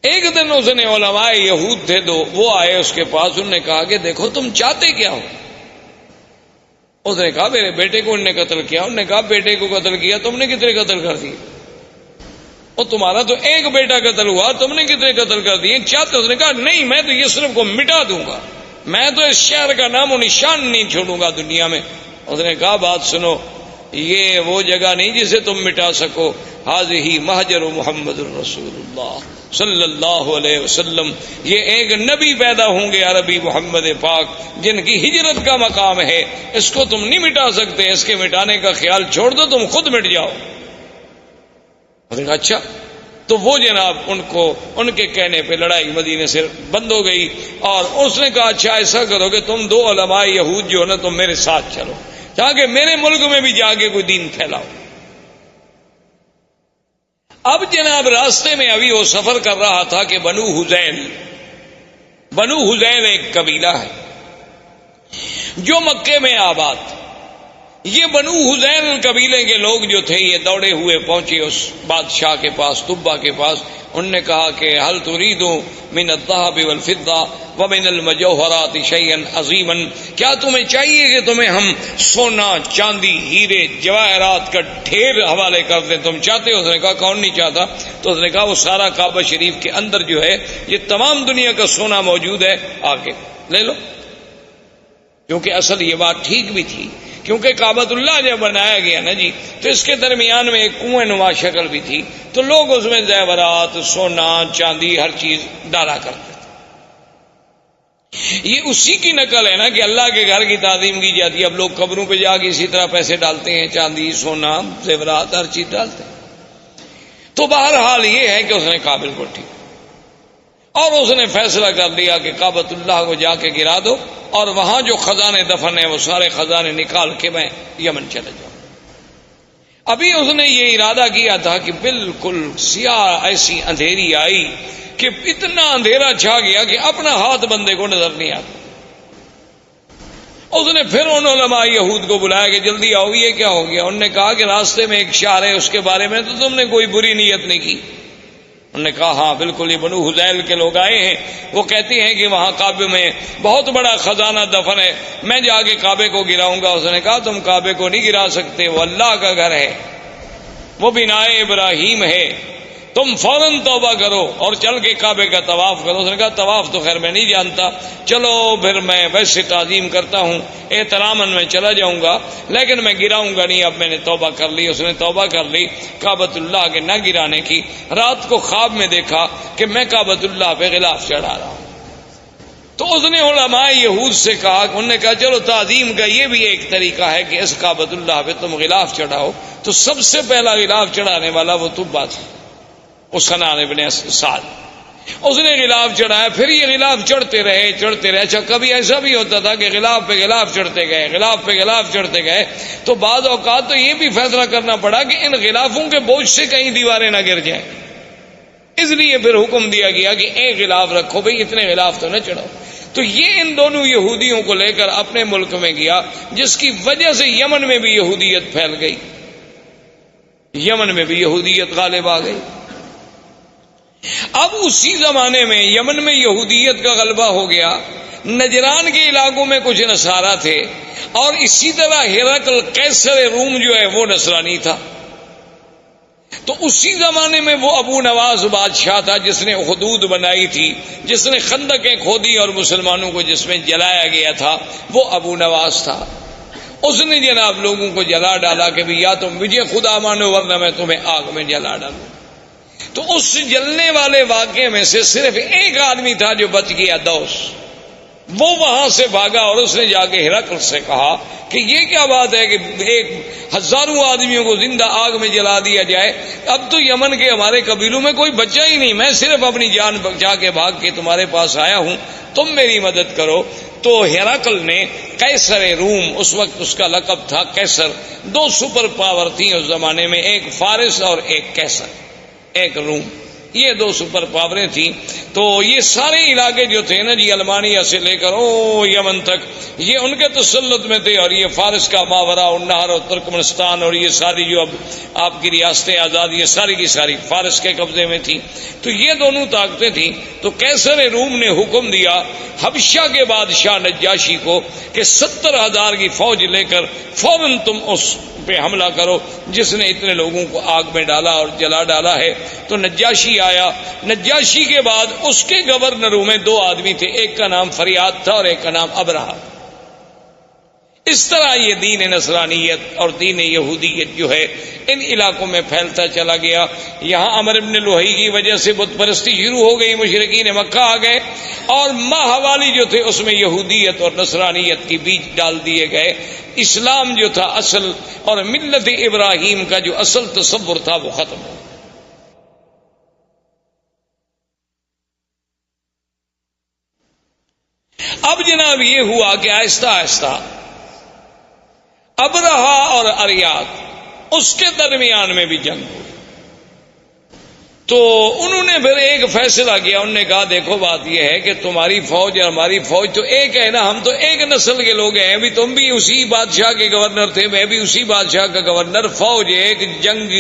ایک دن اس نے علماء یہود تھے دو، وہ آئے اس کے پاس، انہوں نے کہا کہ دیکھو تم چاہتے کیا ہو؟ اس نے کہا میرے بیٹے کو انہوں نے قتل کیا۔ انہوں نے کہا بیٹے کو قتل کیا، تم نے کتنے قتل کر دیے؟ اور تمہارا تو ایک بیٹا قتل ہوا، تم نے کتنے قتل کر دیے؟ چاہتے؟ اس نے کہا نہیں، میں تو یثرب کو مٹا دوں گا، میں تو اس شہر کا نام و نشان نہیں چھوڑوں گا دنیا میں۔ اس نے کہا بات سنو، یہ وہ جگہ نہیں جسے تم مٹا سکو، ہذہ مہجر محمد الرسول اللہ صلی اللہ علیہ وسلم، یہ ایک نبی پیدا ہوں گے عربی محمد پاک جن کی ہجرت کا مقام ہے، اس کو تم نہیں مٹا سکتے، اس کے مٹانے کا خیال چھوڑ دو، تم خود مٹ جاؤ۔ اچھا، تو وہ جناب ان کو ان کے کہنے پہ لڑائی مدینے سے بند ہو گئی، اور اس نے کہا اچھا ایسا کرو کہ تم دو علماء یہود جو ہے نا تم میرے ساتھ چلو، تاکہ میرے ملک میں بھی جا کے کوئی دین پھیلاؤ۔ اب جناب راستے میں ابھی وہ سفر کر رہا تھا کہ بنو حذیل ایک قبیلہ ہے جو مکے میں آباد، یہ بنو حذیل قبیلے کے لوگ جو تھے یہ دوڑے ہوئے پہنچے اس بادشاہ کے پاس، طبا کے پاس۔ انہوں نے کہا کہ هل تريد من الذهب والفضة ومن المجوهرات شيئا عظيما، کیا تمہیں چاہیے کہ تمہیں ہم سونا، چاندی، ہیرے، جواہرات کا ڈھیر حوالے کر دیں؟ تم چاہتے ہو؟ اس نے کہا کون نہیں چاہتا۔ تو اس نے کہا وہ سارا کعبہ شریف کے اندر جو ہے یہ تمام دنیا کا سونا موجود ہے، آگے لے لو۔ کیونکہ اصل یہ بات ٹھیک بھی تھی، کیونکہ کعبۃ اللہ جب بنایا گیا نا جی تو اس کے درمیان میں ایک کنویں نما شکل بھی تھی، تو لوگ اس میں زیورات، سونا، چاندی، ہر چیز ڈالا کرتے تھے۔ یہ اسی کی نقل ہے نا کہ اللہ کے گھر کی تعظیم کی جاتی ہے، اب لوگ قبروں پہ جا کے اسی طرح پیسے ڈالتے ہیں، چاندی، سونا، زیورات، ہر چیز ڈالتے ہیں۔ تو بہرحال یہ ہے کہ اس نے قابل کو ٹھیک، اور اس نے فیصلہ کر لیا کہ کعبۃ اللہ کو جا کے گرا دو، اور وہاں جو خزانے دفن ہیں وہ سارے خزانے نکال کے میں یمن چلے جاؤں۔ ابھی اس نے یہ ارادہ کیا تھا کہ بالکل سیاہ ایسی اندھیری آئی کہ اتنا اندھیرا چھا گیا کہ اپنا ہاتھ بندے کو نظر نہیں آتا۔ اس نے پھر ان علماء یہود کو بلایا کہ جلدی آؤ، یہ کیا ہو گیا؟ انہوں نے کہا کہ راستے میں ایک شہر ہے، اس کے بارے میں تو تم نے کوئی بری نیت نہیں کی۔ انہوں نے کہا ہاں بالکل، یہ بنو حذیل کے لوگ آئے ہیں، وہ کہتے ہیں کہ وہاں کعبے میں بہت بڑا خزانہ دفن ہے، میں جا کے کعبے کو گراؤں گا۔ اس نے کہا تم کعبے کو نہیں گرا سکتے، وہ اللہ کا گھر ہے، وہ بنائے ابراہیم ہے، تم فوراً توبہ کرو اور چل کے کعبے کا طواف کرو۔ اس نے کہا طواف تو خیر میں نہیں جانتا، چلو پھر میں ویسے تعظیم کرتا ہوں، احتراماً میں چلا جاؤں گا، لیکن میں گراؤں گا نہیں، اب میں نے توبہ کر لی۔ اس نے توبہ کر لی کعبۃ اللہ کے نہ گرانے کی۔ رات کو خواب میں دیکھا کہ میں کعبۃ اللہ پہ غلاف چڑھا رہا ہوں۔ تو اس نے علماء یہود سے کہا، انہوں نے کہا چلو تعظیم کا یہ بھی ایک طریقہ ہے کہ اس کعبۃ اللہ پہ تم غلاف چڑھاؤ۔ تو سب سے پہلا غلاف چڑھانے والا وہ طبا تھا، حسنان ابن سعد۔ اس نے غلاف چڑھایا، پھر یہ غلاف چڑھتے رہے۔ اچھا کبھی ایسا بھی ہوتا تھا کہ غلاف پہ غلاف چڑھتے گئے، غلاف پہ غلاف چڑھتے گئے، تو بعض اوقات تو یہ بھی فیصلہ کرنا پڑا کہ ان غلافوں کے بوجھ سے کہیں دیواریں نہ گر جائیں، اس لیے پھر حکم دیا گیا کہ ایک غلاف رکھو، بھئی اتنے غلاف تو نہ چڑھاؤ۔ تو یہ ان دونوں یہودیوں کو لے کر اپنے ملک میں گیا، جس کی وجہ سے یمن میں بھی یہودیت پھیل گئی، یمن میں بھی یہودیت غالب آ گئی۔ اب اسی زمانے میں یمن میں یہودیت کا غلبہ ہو گیا، نجران کے علاقوں میں کچھ نصارہ تھے، اور اسی طرح ہرقل قیصر روم جو ہے وہ نصرانی تھا۔ تو اسی زمانے میں وہ ابو نواز بادشاہ تھا جس نے حدود بنائی تھی، جس نے خندقیں کھودی اور مسلمانوں کو جس میں جلایا گیا تھا، وہ ابو نواز تھا۔ اس نے جناب لوگوں کو جلا ڈالا کہ بھی یا تم مجھے خدا مانو ورنہ میں تمہیں آگ میں جلا ڈالوں۔ تو اس جلنے والے واقعے میں سے صرف ایک آدمی تھا جو بچ گیا، دوس۔ وہ وہاں سے بھاگا اور اس نے جا کے ہرقل سے کہا کہ یہ کیا بات ہے کہ ایک ہزاروں آدمیوں کو زندہ آگ میں جلا دیا جائے، اب تو یمن کے ہمارے قبیلوں میں کوئی بچہ ہی نہیں، میں صرف اپنی جان بچا کے بھاگ کے تمہارے پاس آیا ہوں، تم میری مدد کرو۔ تو ہرقل نے قیصر روم، اس وقت اس کا لقب تھا قیصر، دو سپر پاور تھیں اس زمانے میں، ایک فارس اور ایک قیصر، ایک روم، یہ دو سپر پاوریں تھیں۔ تو یہ سارے علاقے جو تھے نا جی، المانیہ سے لے کر یمن تک، یہ ان کے تسلط میں تھے، اور یہ فارس کا ماورا النہر اور ترکمنستان اور یہ ساری جو اب آپ کی ریاستیں آزاد، یہ ساری کی ساری فارس کے قبضے میں تھی۔ تو یہ دونوں طاقتیں تھیں۔ تو قیصر روم نے حکم دیا حبشہ کے بادشاہ نجاشی کو کہ 70,000 کی فوج لے کر فوراً تم اس پہ حملہ کرو جس نے اتنے لوگوں کو آگ میں ڈالا اور جلا ڈالا ہے۔ تو نجاشی آیا۔ نجاشی کے بعد اس کے گورنروں میں دو آدمی تھے، ایک کا نام فریاد تھا اور ایک کا نام ابرہہ۔ اس طرح یہ دین نصرانیت اور دین یہودیت جو ہے ان علاقوں میں پھیلتا چلا گیا۔ یہاں عمرو بن لوہی کی وجہ سے بت پرستی شروع ہو گئی، مشرکین مکہ آ گئے، اور ماہوالی جو تھے اس میں یہودیت اور نصرانیت کی بیج ڈال دیے گئے۔ اسلام جو تھا اصل اور ملت ابراہیم کا جو اصل تصور تھا وہ ختم ہو۔ اب جناب یہ ہوا کہ آہستہ آہستہ ابرہہ اور اریاد اس کے درمیان میں بھی جنگ ہوئی۔ تو انہوں نے پھر ایک فیصلہ کیا، انہوں نے کہا دیکھو بات یہ ہے کہ تمہاری فوج اور ہماری فوج تو ایک ہے نا، ہم تو ایک نسل کے لوگ ہیں، بھی تم بھی اسی بادشاہ کے گورنر تھے، میں بھی اسی بادشاہ کا گورنر، فوج ایک، جنگ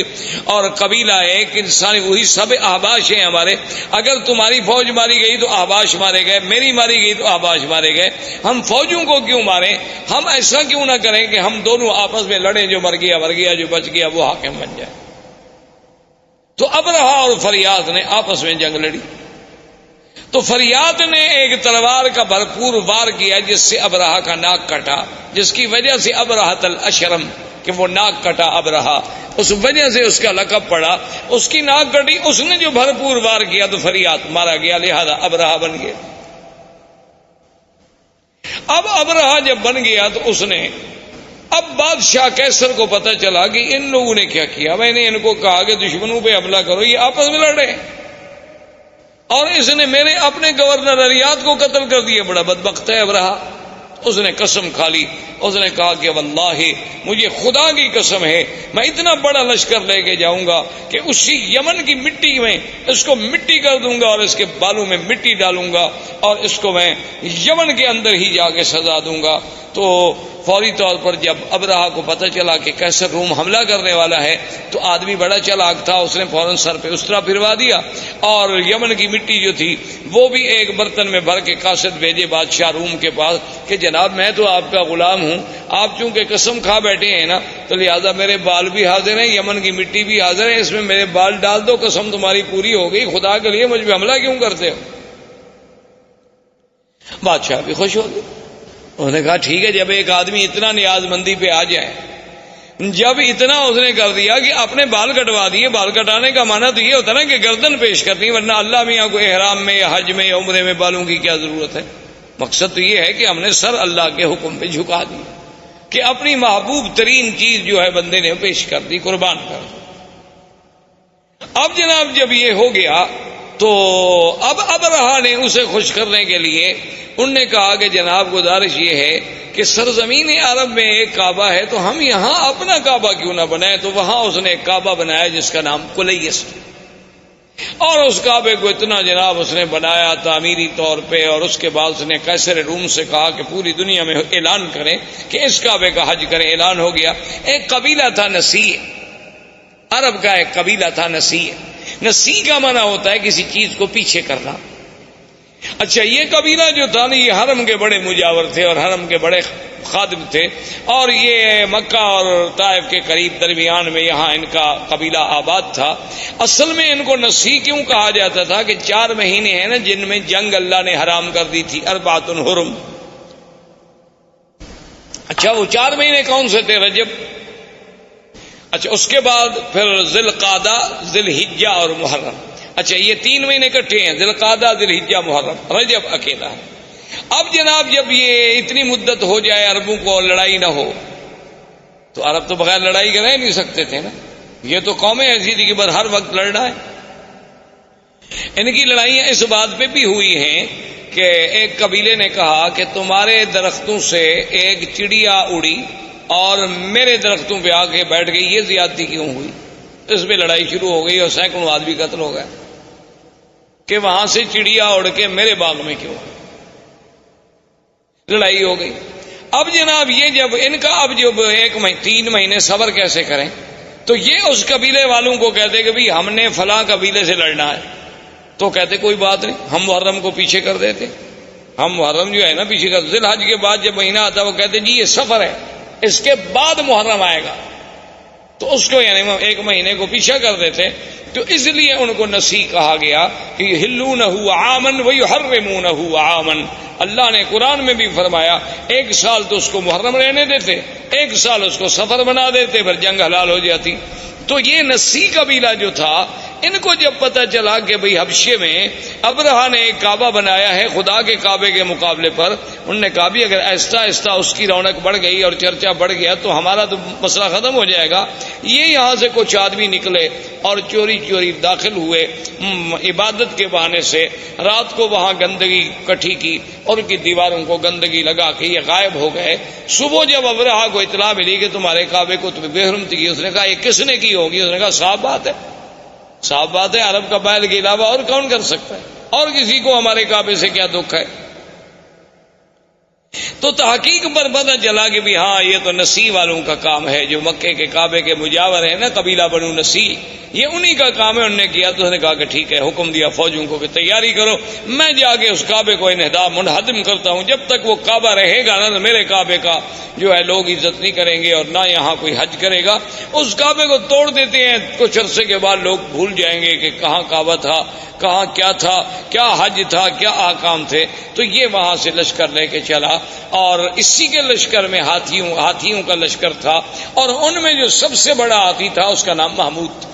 اور قبیلہ ایک، انسانی وہی سب احباش ہیں ہمارے۔ اگر تمہاری فوج ماری گئی تو احباش مارے گئے، میری ماری گئی تو احباش مارے گئے، ہم فوجوں کو کیوں ماریں؟ ہم ایسا کیوں نہ کریں کہ ہم دونوں آپس میں لڑیں، جو مر گیا مر گیا، جو بچ گیا وہ حاکم بن جائے۔ تو ابرہہ اور فریاد نے آپس میں جنگ لڑی۔ تو فریاد نے ایک تلوار کا بھرپور وار کیا جس سے ابرہہ کا ناک کٹا، جس کی وجہ سے ابرہۃ الاشرم، کہ وہ ناک کٹا ابرہہ، اس وجہ سے اس کا لقب پڑا۔ اس کی ناک کٹی، اس نے جو بھرپور وار کیا تو فریاد مارا گیا، لہذا ابرہہ بن گیا۔ اب ابرہہ جب بن گیا تو اس نے، اب بادشاہ قیصر کو پتہ چلا کہ ان لوگوں نے کیا کیا، میں نے ان کو کہا کہ دشمنوں پہ حملہ کرو، یہ آپس میں لڑے، اور اس نے میرے اپنے گورنر اریاد کو قتل کر دیا، بڑا بدبخت ہے ابرہہ۔ اس نے قسم کھا لی، اس نے کہا کہ واللہ مجھے خدا کی قسم ہے میں اتنا بڑا لشکر لے کے جاؤں گا کہ اسی یمن کی مٹی میں اس کو مٹی کر دوں گا اور اس کے بالوں میں مٹی ڈالوں گا اور اس کو میں یمن کے اندر ہی جا کے سزا دوں گا۔ تو فوری طور پر جب ابرہہ کو پتہ چلا کہ قیصر روم حملہ کرنے والا ہے تو آدمی بڑا چالاک تھا، اس نے فوراً سر پہ اسطرا پھروا دیا اور یمن کی مٹی جو تھی وہ بھی ایک برتن میں بھر کے قاصد بھیجے بادشاہ روم کے پاس کہ جناب میں تو آپ کا غلام ہوں، آپ چونکہ قسم کھا بیٹھے ہیں نا تو لہذا میرے بال بھی حاضر ہیں، یمن کی مٹی بھی حاضر ہے، اس میں میرے بال ڈال دو، قسم تمہاری پوری ہو گئی، خدا کے لیے مجھ پہ حملہ کیوں کرتے ہو؟ بادشاہ بھی خوش ہو گئے، انہوں نے کہا ٹھیک ہے، جب ایک آدمی اتنا نیاز مندی پہ آ جائے، جب اتنا اس نے کر دیا کہ اپنے بال کٹوا دیے، بال کٹانے کا معنی تو یہ ہوتا نا کہ گردن پیش کرنی، ورنہ اللہ میاں کو احرام میں یا حج میں یا عمرے میں بالوں کی کیا ضرورت ہے؟ مقصد تو یہ ہے کہ ہم نے سر اللہ کے حکم پہ جھکا دی کہ اپنی محبوب ترین چیز جو ہے بندے نے پیش کر دی، قربان کر دی۔ اب جناب جب یہ ہو گیا تو اب ابرہہ نے اسے خوش کرنے کے لیے انہوں نے کہا کہ جناب گزارش یہ ہے کہ سرزمین عرب میں ایک کعبہ ہے تو ہم یہاں اپنا کعبہ کیوں نہ بنائیں؟ تو وہاں اس نے ایک کعبہ بنایا جس کا نام کلیس، اور اس کعبے کو اتنا جناب اس نے بنایا تعمیری طور پہ، اور اس کے بعد اس نے قیصر روم سے کہا کہ پوری دنیا میں اعلان کریں کہ اس کعبے کا حج کریں۔ اعلان ہو گیا۔ ایک قبیلہ تھا نسیع، عرب کا ایک قبیلہ تھا نسیع۔ نسیع کا معنی ہوتا ہے کسی چیز کو پیچھے کرنا۔ اچھا یہ قبیلہ جو تھا نا یہ حرم کے بڑے مجاور تھے اور حرم کے بڑے خادم تھے، اور یہ مکہ اور طائف کے قریب درمیان میں یہاں ان کا قبیلہ آباد تھا۔ اصل میں ان کو نسی کیوں کہا جاتا تھا کہ 4 مہینے ہیں نا جن میں جنگ اللہ نے حرام کر دی تھی، 4 حرم۔ اچھا وہ 4 مہینے کون سے تھے؟ رجب، اچھا اس کے بعد پھر ذی القعدہ، ذی الحجہ اور محرم۔ اچھا یہ 3 مہینے اکٹھے ہیں، ذی القعدہ، ذی الحجہ، محرم، رجب اکیلا ہے۔ اب جناب جب یہ اتنی مدت ہو جائے عربوں کو لڑائی نہ ہو، تو عرب تو بغیر لڑائی کے رہ نہیں سکتے تھے نا، یہ تو قومیں ایسی تھی کہ بس ہر وقت لڑنا ہے۔ ان کی لڑائیاں اس بات پہ بھی ہوئی ہیں کہ ایک قبیلے نے کہا کہ تمہارے درختوں سے ایک چڑیا اڑی اور میرے درختوں پہ آ کے بیٹھ گئی، یہ زیادتی کیوں ہوئی؟ اس پہ لڑائی شروع ہو گئی اور سینکڑوں آدمی قتل ہو گئے کہ وہاں سے چڑیا اڑ کے میرے باغ میں کیوں؟ لڑائی ہو گئی۔ اب جناب یہ جب ان کا اب جب 3 مہینے صبر کیسے کریں، تو یہ اس قبیلے والوں کو کہتے کہ بھئی ہم نے فلاں قبیلے سے لڑنا ہے، تو کہتے کوئی بات نہیں، ہم محرم کو پیچھے کر دیتے، ہم محرم جو ہے نا پیچھے کر، ذی الحج کے بعد جب مہینہ آتا وہ کہتے جی یہ سفر ہے، اس کے بعد محرم آئے گا، تو اس کو یعنی 1 مہینے کو پیچھے کر دیتے۔ تو اس لیے ان کو نسی کہا گیا کہ یحلونہ عاما ویحرمونہ عاما۔ اللہ نے قرآن میں بھی فرمایا 1 سال تو اس کو محرم رہنے دیتے، 1 سال اس کو سفر بنا دیتے، پھر جنگ حلال ہو جاتی۔ تو یہ نسی قبیلہ جو تھا، ان کو جب پتہ چلا کہ بھئی حبشے میں ابرہہ نے ایک کعبہ بنایا ہے خدا کے کعبے کے مقابلے پر، انہوں نے کہا بھی اگر آہستہ آہستہ اس کی رونق بڑھ گئی اور چرچا بڑھ گیا تو ہمارا تو مسئلہ ختم ہو جائے گا۔ یہ یہاں سے کچھ آدمی نکلے اور چوری چوری داخل ہوئے عبادت کے بہانے سے، رات کو وہاں گندگی کٹھی کی اور ان کی دیواروں کو گندگی لگا کے یہ غائب ہو گئے۔ صبح جب ابرہہ کو اطلاع ملی کہ تمہارے کعبے کو تمہیں بے حرمتی کی، اس نے کہا یہ کس نے کی ہوگی؟ اس نے کہا صاف بات ہے، صاف بات ہے، عرب قبائل کے علاوہ اور کون کر سکتا ہے، اور کسی کو ہمارے کعبے سے کیا دکھ ہے؟ تو تحقیق پر پتہ چلا کہ بھی ہاں یہ تو نسی والوں کا کام ہے، جو مکے کے کعبے کے مجاور ہیں نا، قبیلہ بنو نسی، یہ انہی کا کام ہے۔ انہوں نے کیا تو اس نے کہا کہ ٹھیک ہے، حکم دیا فوجوں کو کہ تیاری کرو، میں جا کے اس کعبے کو منہدم کرتا ہوں، جب تک وہ کعبہ رہے گا نا تو میرے کعبے کا جو ہے لوگ عزت نہیں کریں گے اور نہ یہاں کوئی حج کرے گا۔ اس کعبے کو توڑ دیتے ہیں، کچھ عرصے کے بعد لوگ بھول جائیں گے کہ کہاں کعبہ تھا، کہاں کیا تھا، کیا حج تھا، کیا احکام تھے۔ تو یہ وہاں سے لشکر لے کے چلا، اور اسی کے لشکر میں ہاتھیوں کا لشکر تھا، اور ان میں جو سب سے بڑا ہاتھی تھا اس کا نام محمود تھا۔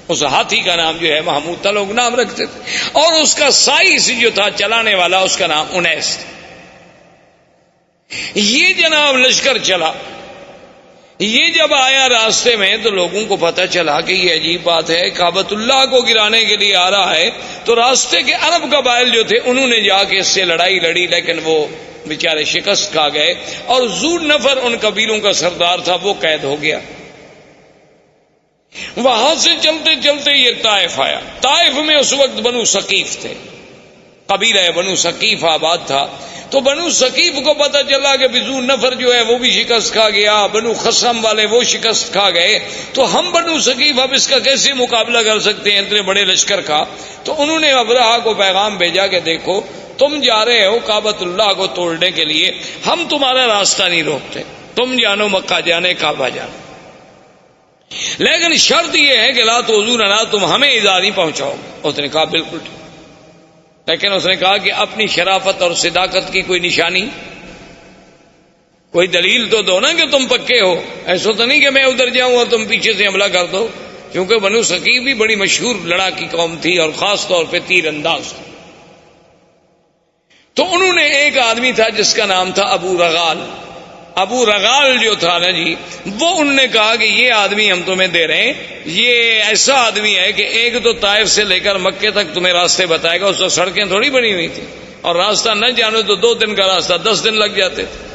اس ہاتھی کا نام جو ہے محمود تھا، لوگ نام رکھتے تھے، اور اس کا سائز جو تھا چلانے والا اس کا نام انیس تھا۔ یہ جناب لشکر چلا، یہ جب آیا راستے میں تو لوگوں کو پتہ چلا کہ یہ عجیب بات ہے، کعبۃ اللہ کو گرانے کے لیے آ رہا ہے۔ تو راستے کے عرب قبائل جو تھے انہوں نے جا کے اس سے لڑائی لڑی، لیکن وہ بیچارے شکست کھا گئے، اور ذو نفر ان قبیلوں کا سردار تھا وہ قید ہو گیا۔ وہاں سے چلتے چلتے یہ طائف آیا۔ طائف میں اس وقت بنو ثقیف تھے، قبیلہ بنو ثقیف آباد تھا۔ تو بنو ثقیف کو پتہ چلا کہ ذو نفر جو ہے وہ بھی شکست کھا گیا، بنو خصم والے وہ شکست کھا گئے، تو ہم بنو ثقیف اب اس کا کیسے مقابلہ کر سکتے ہیں اتنے بڑے لشکر کا؟ تو انہوں نے ابرہہ کو پیغام بھیجا کہ دیکھو تم جا رہے ہو کعبۃ اللہ کو توڑنے کے لیے، ہم تمہارا راستہ نہیں روکتے، تم جانو مکہ جانے، کعبہ جانے، لیکن شرط یہ ہے کہ لا تؤذوننا، تم ہمیں ایذا نہیں پہنچاؤ گے۔ اس نے کہا بالکل ٹھیک، لیکن اس نے کہا کہ اپنی شرافت اور صداقت کی کوئی نشانی، کوئی دلیل تو دو نا کہ تم پکے ہو، ایسا تو نہیں کہ میں ادھر جاؤں اور تم پیچھے سے حملہ کر دو، کیونکہ بنو ثقیف بھی بڑی مشہور لڑاکی قوم تھی اور خاص طور پہ تیر انداز تھی۔ تو انہوں نے ایک آدمی تھا جس کا نام تھا ابو رغال، ابو رغال جو تھا نا جی، وہ انہوں نے کہا کہ یہ آدمی ہم تمہیں دے رہے ہیں، یہ ایسا آدمی ہے کہ ایک تو طائف سے لے کر مکے تک تمہیں راستے بتائے گا، اس وقت سڑکیں تھوڑی بنی ہوئی تھی، اور راستہ نہ جانو تو 2 دن کا راستہ 10 دن لگ جاتے تھے۔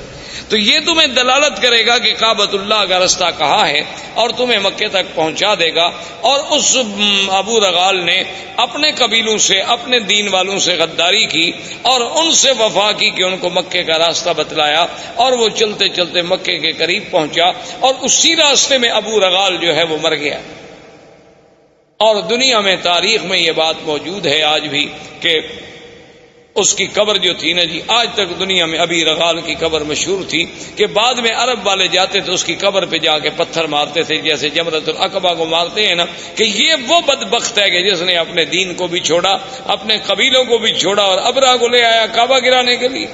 تو یہ تمہیں دلالت کرے گا کہ کعبۃ اللہ کا راستہ کہاں ہے، اور تمہیں مکے تک پہنچا دے گا۔ اور اس ابو رغال نے اپنے قبیلوں سے، اپنے دین والوں سے غداری کی اور ان سے وفا کی کہ ان کو مکے کا راستہ بتلایا، اور وہ چلتے چلتے مکے کے قریب پہنچا، اور اسی راستے میں ابو رغال جو ہے وہ مر گیا۔ اور دنیا میں تاریخ میں یہ بات موجود ہے آج بھی کہ اس کی قبر جو تھی نا جی، آج تک دنیا میں ابی رغال کی قبر مشہور تھی کہ بعد میں عرب والے جاتے تھے اس کی قبر پہ جا کے پتھر مارتے تھے، جیسے جمرۃ العقبہ کو مارتے ہیں نا، کہ یہ وہ بدبخت ہے کہ جس نے اپنے دین کو بھی چھوڑا، اپنے قبیلوں کو بھی چھوڑا اور ابرہہ کو لے آیا کعبہ گرانے کے لیے۔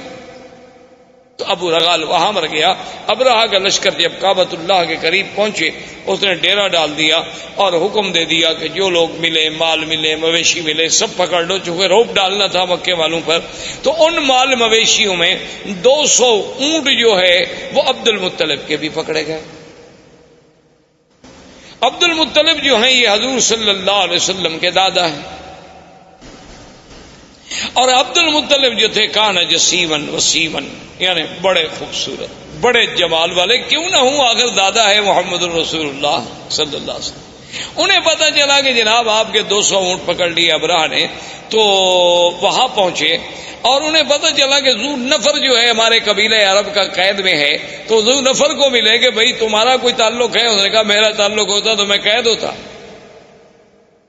تو ابو رغال وہاں مر گیا۔ ابرہہ کا لشکر جب کعبۃ اللہ کے قریب پہنچے، اس نے ڈیرا ڈال دیا اور حکم دے دیا کہ جو لوگ ملے، مال ملے، مویشی ملے، سب پکڑ لو، چونکہ روپ ڈالنا تھا مکے والوں پر۔ تو ان مال مویشیوں میں 200 اونٹ جو ہے وہ عبد المطلب کے بھی پکڑے گئے۔ عبد المطلب جو ہیں یہ حضور صلی اللہ علیہ وسلم کے دادا ہیں، اور عبد المطلب جو تھے کان جسیمن وسیمن، یعنی بڑے خوبصورت، بڑے جمال والے، کیوں نہ ہوں آخر دادا ہے محمد الرسول اللہ صلی اللہ علیہ وسلم۔ انہیں پتہ چلا کہ جناب آپ کے 200 اونٹ پکڑ لیے ابرہہ نے، تو وہاں پہنچے اور انہیں پتہ چلا کہ ذو نفر جو ہے ہمارے قبیلہ عرب کا قید میں ہے، تو ذو نفر کو ملے کہ بھئی تمہارا کوئی تعلق ہے؟ انہوں نے کہا میرا تعلق ہوتا تو میں قید ہوتا،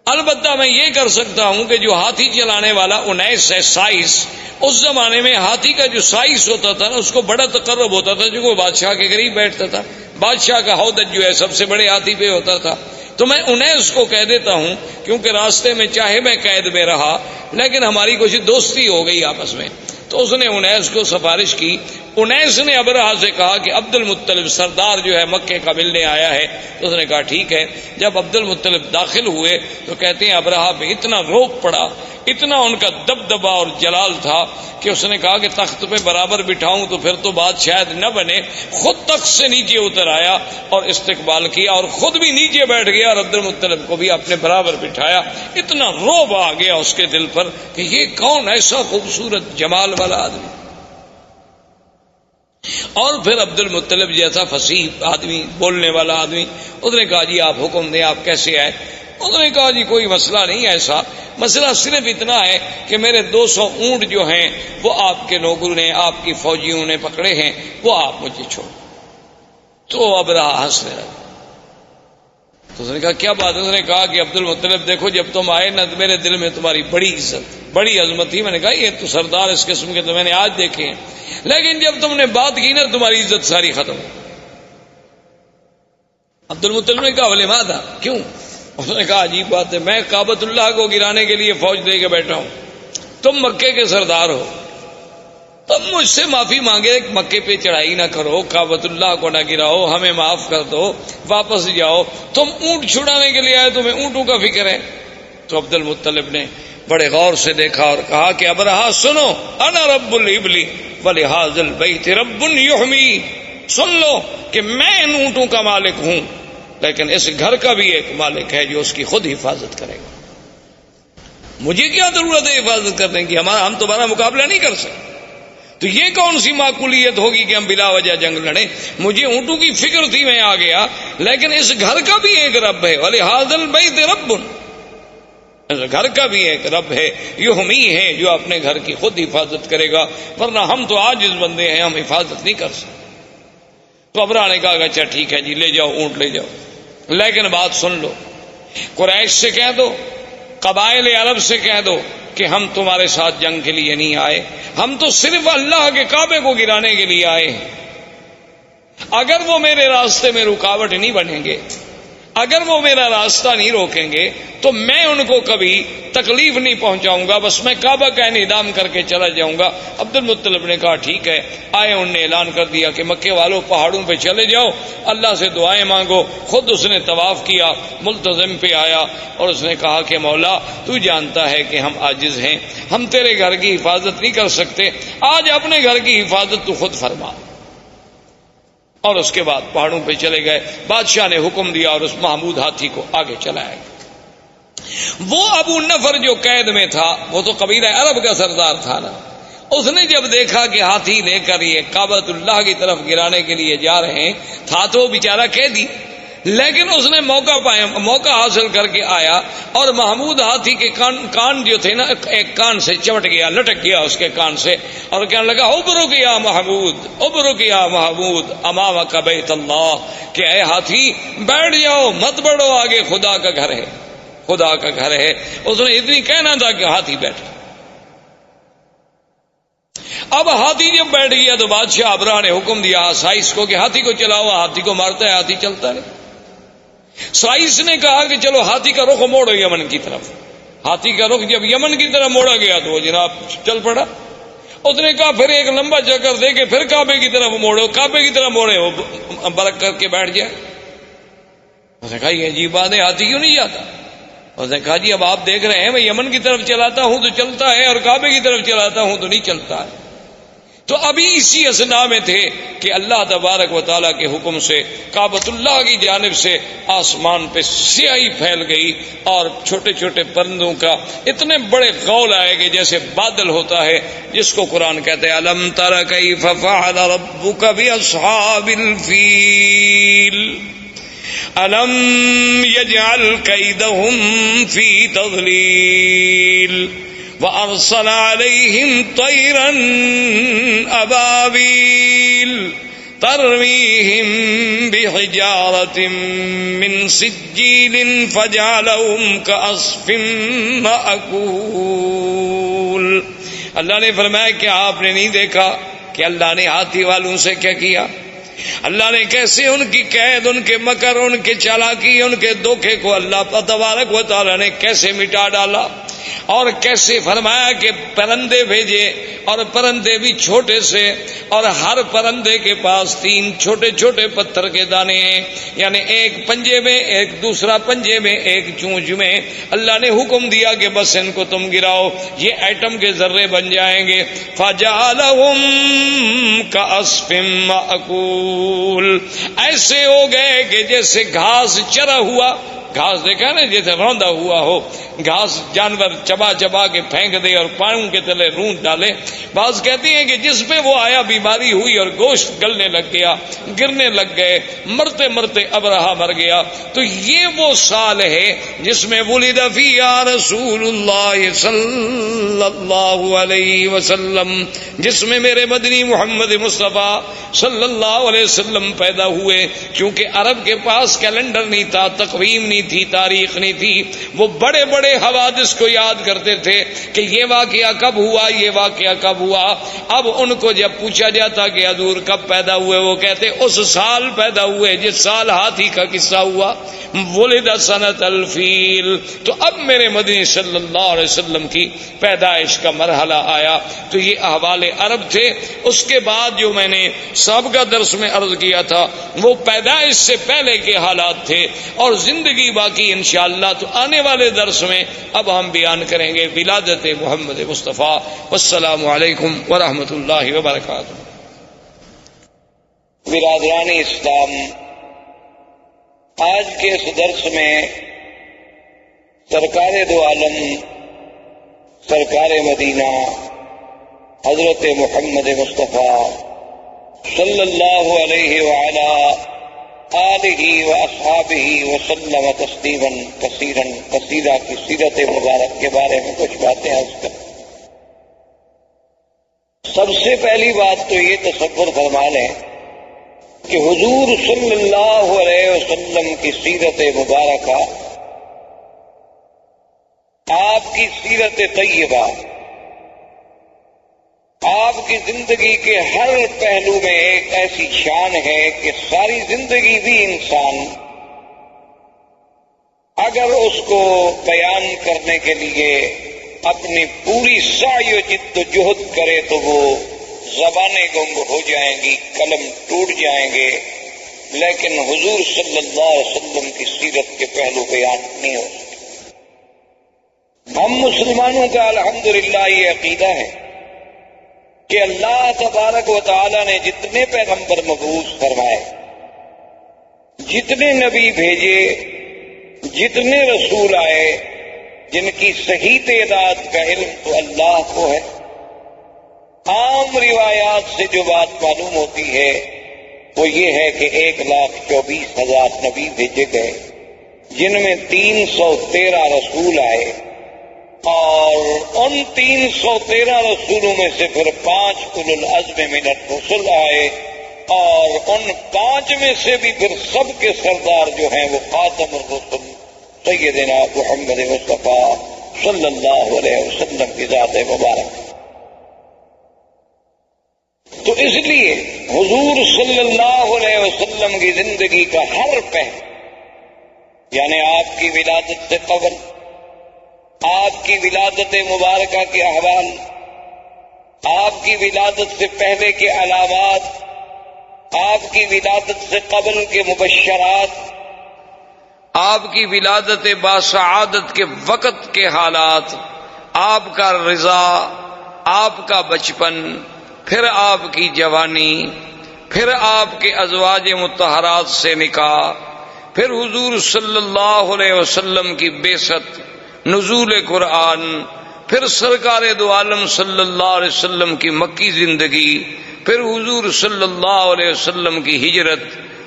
البتہ میں یہ کر سکتا ہوں کہ جو ہاتھی چلانے والا 19 ہے سائس، اس زمانے میں ہاتھی کا جو سائس ہوتا تھا نا اس کو بڑا تقرب ہوتا تھا، جو وہ بادشاہ کے قریب بیٹھتا تھا، بادشاہ کا ہودج جو ہے سب سے بڑے ہاتھی پہ ہوتا تھا، تو میں 19 کو کہہ دیتا ہوں، کیونکہ راستے میں چاہے میں قید میں رہا لیکن ہماری کچھ دوستی ہو گئی آپس میں۔ تو اس نے 19 کو سفارش کی۔ 19 نے ابرہہ سے کہا کہ عبد المطلب سردار جو ہے مکے کا ملنے آیا ہے، تو اس نے کہا ٹھیک ہے۔ جب عبد المطلب داخل ہوئے تو کہتے ہیں ابرہہ پہ اتنا روب پڑا، اتنا ان کا دبدبہ اور جلال تھا کہ اس نے کہا کہ تخت پہ برابر بٹھاؤں تو پھر تو بات شاید نہ بنے، خود تخت سے نیچے اتر آیا اور استقبال کیا اور خود بھی نیچے بیٹھ گیا اور عبد المطلب کو بھی اپنے برابر بٹھایا۔ اتنا روب آ گیا اس کے دل پر کہ یہ کون ایسا خوبصورت جمال والا آدمی۔ اور پھر عبد المطلب جیسا فصیح آدمی، بولنے والا آدمی، اس نے کہا جی آپ حکم دیں، آپ کیسے آئے؟ انہوں نے کہا جی کوئی مسئلہ نہیں ایسا، مسئلہ صرف اتنا ہے کہ میرے 200 اونٹ جو ہیں وہ آپ کے لوگوں نے، آپ کی فوجیوں نے پکڑے ہیں، وہ آپ مجھے چھوڑ۔ تو ابرہہ ہنسنے لگا۔ تو اس نے کہا کیا بات ہے؟ اس نے کہا کہ عبد المطلب دیکھو جب تم آئے نا تو میرے دل میں تمہاری بڑی عزت، بڑی عظمت تھی، میں نے کہا یہ تو سردار اس قسم کے تو میں نے آج دیکھے ہیں، لیکن جب تم نے بات کی نا تمہاری عزت ساری ختم۔ عبد المطلب نے کہا ولی ماذا، کیوں؟ اس نے کہا عجیب بات ہے، میں کعبۃ اللہ کو گرانے کے لیے فوج دے کے بیٹھا ہوں، تم مکے کے سردار ہو، تم مجھ سے معافی مانگے، مکے پہ چڑھائی نہ کرو، کعبۃ اللہ کو نہ گراؤ، ہمیں معاف کر دو، واپس جاؤ، تم اونٹ چھڑانے کے لیے آئے، تمہیں اونٹوں کا فکر ہے۔ تو عبد المطلب نے بڑے غور سے دیکھا اور کہا کہ ابرہہ سنو، انا رب الابل ولہذا البیت رب یحمی، سن لو کہ میں ان اونٹوں کا مالک ہوں، لیکن اس گھر کا بھی ایک مالک ہے جو اس کی خود حفاظت کرے گا۔ مجھے کیا ضرورت ہے حفاظت کرنے کی؟ ہم تمہارا مقابلہ نہیں کر سکتے، تو یہ کون سی معقولیت ہوگی کہ ہم بلا وجہ جنگ لڑیں؟ مجھے اونٹوں کی فکر تھی، میں آ گیا، لیکن اس گھر کا بھی ایک رب ہے، ولہذا البیت رب، اس گھر کا بھی ایک رب ہے، یحمی ہے جو اپنے گھر کی خود حفاظت کرے گا، ورنہ ہم تو عاجز بندے ہیں، ہم حفاظت نہیں کر سکتے۔ تو ابرہہ نے کہا اچھا ٹھیک ہے جی، لے جاؤ اونٹ لے جاؤ، لیکن بات سن لو، قریش سے کہہ دو، قبائل عرب سے کہہ دو کہ ہم تمہارے ساتھ جنگ کے لیے نہیں آئے، ہم تو صرف اللہ کے کعبے کو گرانے کے لیے آئے ہیں۔ اگر وہ میرے راستے میں رکاوٹ نہیں بنیں گے، اگر وہ میرا راستہ نہیں روکیں گے تو میں ان کو کبھی تکلیف نہیں پہنچاؤں گا، بس میں کعبہ کا انہدام کر کے چلا جاؤں گا۔ عبد المطلب نے کہا ٹھیک ہے، آئے، انہوں نے اعلان کر دیا کہ مکے والوں پہاڑوں پہ چلے جاؤ، اللہ سے دعائیں مانگو۔ خود اس نے طواف کیا، ملتزم پہ آیا اور اس نے کہا کہ مولا تو جانتا ہے کہ ہم عاجز ہیں، ہم تیرے گھر کی حفاظت نہیں کر سکتے، آج اپنے گھر کی حفاظت تو خود فرما۔ اور اس کے بعد پہاڑوں پہ چلے گئے، بادشاہ نے حکم دیا اور اس محمود ہاتھی کو آگے چلایا گیا۔ وہ ابو نفر جو قید میں تھا، وہ تو قبیلہ عرب کا سردار تھا نا، اس نے جب دیکھا کہ ہاتھی لے کر یہ کعبۃ اللہ کی طرف گرانے کے لیے جا رہے ہیں، تھا تو بیچارہ قیدی، لیکن اس نے موقع حاصل کر کے آیا اور محمود ہاتھی کے کان جو تھے نا، ایک کان سے چمٹ گیا، لٹک گیا اس کے کان سے، اور کہنے لگا ابرک یا محمود، ابرک یا محمود امامک بیت اللہ، کہ اے ہاتھی بیٹھ جاؤ، مت بڑھو، آگے خدا کا گھر ہے، خدا کا گھر ہے۔ اس نے اتنی کہنا تھا کہ ہاتھی بیٹھ گیا۔ اب ہاتھی جب بیٹھ گیا تو بادشاہ ابرہہ نے حکم دیا سائس کو کہ ہاتھی کو چلاؤ. ہاتھی کو مارتا ہے, ہاتھی چلتا نہیں. سائس نے کہا کہ چلو ہاتھی کا رخ موڑو یمن کی طرف. ہاتھی کا رخ جب یمن کی طرف موڑا گیا تو وہ جناب چل پڑا. اس نے کہا پھر ایک لمبا چکر دے کے پھر کعبے کی طرف موڑو. کعبے کی طرف موڑے وہ برک کر کے بیٹھ جائے. اس نے کہا یہ عجیب بات ہے, ہاتھی کیوں نہیں جاتا؟ اس نے کہا جی اب آپ دیکھ رہے ہیں میں یمن کی طرف چلاتا ہوں تو چلتا ہے اور کعبے کی طرف چلاتا ہوں تو نہیں چلتا ہے. تو ابھی اسی اسنا میں تھے کہ اللہ تبارک و تعالیٰ کے حکم سے کعبۃ اللہ کی جانب سے آسمان پہ سیاہی پھیل گئی اور چھوٹے چھوٹے پرندوں کا اتنے بڑے غول آئے کہ جیسے بادل ہوتا ہے, جس کو قرآن کہتے ہیں الم تر کیف فعل ربک باصحاب الفیل الم یجعل کیدہم فی تضلیل وَأَرْسَلَ عَلَيْهِمْ طَيْرًا أَبَابِيلَ تَرْمِيهِمْ بِحِجَارَةٍ مِّن سِجِّيلٍ فَجَعَلَهُمْ كَعَصْفٍ مَّأْكُولٍ. اللہ نے فرمایا کہ آپ نے نہیں دیکھا کہ اللہ نے ہاتھی والوں سے کیا کیا؟ اللہ نے کیسے ان کی قید, ان کے مکر, ان کے چالاکی, ان کے دھوکے کو اللہ تبارک و تعالیٰ نے کیسے مٹا ڈالا, اور کیسے فرمایا کہ پرندے بھیجے اور پرندے بھی چھوٹے سے, اور ہر پرندے کے پاس 3 چھوٹے چھوٹے پتھر کے دانے ہیں, یعنی ایک پنجے میں, ایک دوسرا پنجے میں, ایک چونچ میں. اللہ نے حکم دیا کہ بس ان کو تم گراؤ, یہ ایٹم کے ذرے بن جائیں گے. فَجَعَلَهُمْ كَعَصْفٍ مَّأْكُولٍ, ایسے ہو گئے کہ جیسے گھاس چرا ہوا, گھاس دیکھا نا جیسے روندا ہوا ہو, گھاس جانور چبا چبا کے پھینک دے اور پاؤں کے تلے رونٹ ڈالے. بعض کہتے ہیں کہ جس پہ وہ آیا بیماری ہوئی اور گوشت گلنے لگ گیا, گرنے لگ گئے, مرتے مرتے ابرہہ مر گیا. تو یہ وہ سال ہے جس میں ولد فیہا رسول اللہ صلی اللہ علیہ وسلم, جس میں میرے مدنی محمد مصطفیٰ صلی اللہ علیہ وسلم پیدا ہوئے. کیونکہ عرب کے پاس کیلنڈر نہیں تھا, تقویم نہیں تھی, تاریخ نہیں تھی. وہ بڑے بڑے حوادث کو یاد کرتے تھے کہ یہ واقعہ کب ہوا, یہ واقعہ کب ہوا. اب ان کو جب پوچھا جاتا کہ حضور کب پیدا ہوئے, وہ کہتے اس سال پیدا ہوئے جس سال ہاتھی کا قصہ ہوا, ولد سنۃ الفیل. تو اب میرے مدنی صلی اللہ علیہ وسلم کی پیدائش کا مرحلہ آیا. تو یہ احوال عرب تھے. اس کے بعد جو میں نے سابقہ درس میں عرض کیا تھا وہ پیدائش سے پہلے کے حالات تھے, اور زندگی باقی انشاءاللہ تو آنے والے درس میں اب ہم بیان کریں گے ولادت محمد مصطفیٰ. والسلام علیکم ورحمۃ اللہ وبرکاتہ. برادران اسلام, آج کے اس درس میں سرکار دو عالم سرکار مدینہ حضرت محمد مصطفیٰ صلی اللہ علیہ وعلا آلہ و اصحابہ وسلم تسلیما کثیرا کثیرا کی سیرت مبارک کے بارے میں کچھ باتیں عرض کریں. سب سے پہلی بات تو یہ تصور فرما لیں کہ حضور صلی اللہ علیہ وسلم کی سیرت مبارکہ, آپ کی سیرت طیبہ, آپ کی زندگی کے ہر پہلو میں ایک ایسی شان ہے کہ ساری زندگی بھی انسان اگر اس کو بیان کرنے کے لیے اپنی پوری سعی و جد و جہد کرے تو وہ زبانیں گنگ ہو جائیں گی, قلم ٹوٹ جائیں گے, لیکن حضور صلی اللہ علیہ وسلم کی سیرت کے پہلو بیان نہیں ہو سکتے. ہم مسلمانوں کا الحمدللہ یہ عقیدہ ہے کہ اللہ تبارک و تعالی نے جتنے پیغمبر مبعوث فرمائے, جتنے نبی بھیجے, جتنے رسول آئے, جن کی صحیح تعداد کا علم تو اللہ کو ہے. عام روایات سے جو بات معلوم ہوتی ہے وہ یہ ہے کہ 1,24,000 نبی بھیجے گئے, جن میں 313 رسول آئے, اور ان 313 رسولوں میں سے پھر 5 اولو العزم من الرسل آئے, اور ان 5 میں سے بھی پھر سب کے سردار جو ہیں وہ خاتم الرسل سیدنا محمد مصطفیٰ صلی اللہ علیہ وسلم کی ذات مبارک. تو اس لیے حضور صلی اللہ علیہ وسلم کی زندگی کا ہر پہلو، یعنی آپ کی ولادت سے قبل، آپ کی ولادت مبارکہ کے احوال، آپ کی ولادت سے پہلے کے علامات، آپ کی ولادت سے قبل کے مبشرات، آپ کی ولادت باسعادت کے وقت کے حالات، آپ کا رضا، آپ کا بچپن، پھر آپ کی جوانی، پھر آپ کے ازواج مطہرات سے نکاح، پھر حضور صلی اللہ علیہ وسلم کی بعثت، نزول قرآن، پھر سرکار دو عالم صلی اللہ علیہ وسلم کی مکی زندگی، پھر حضور صلی اللہ علیہ وسلم کی ہجرت،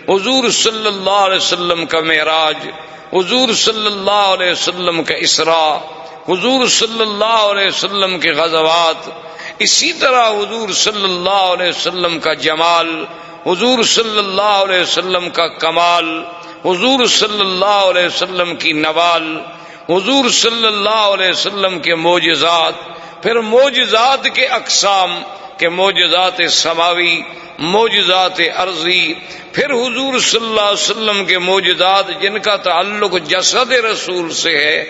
حضور صلی اللہ علیہ وسلم کا معراج، حضور صلی اللہ علیہ وسلم کا اسراء، حضور صلی اللہ علیہ وسلم کے غزوات، اسی طرح حضور صلی اللہ علیہ وسلم کا جمال، حضور صلی اللہ علیہ وسلم کا کمال، حضور صلی اللہ علیہ وسلم کی نوال، حضور صلی اللہ علیہ وسلم کے معجزات، پھر معجزات کے اقسام کے معجزات سماوی، معجزات ارضی، پھر حضور صلی اللہ علیہ وسلم کے معجزات جن کا تعلق جسد رسول سے ہے،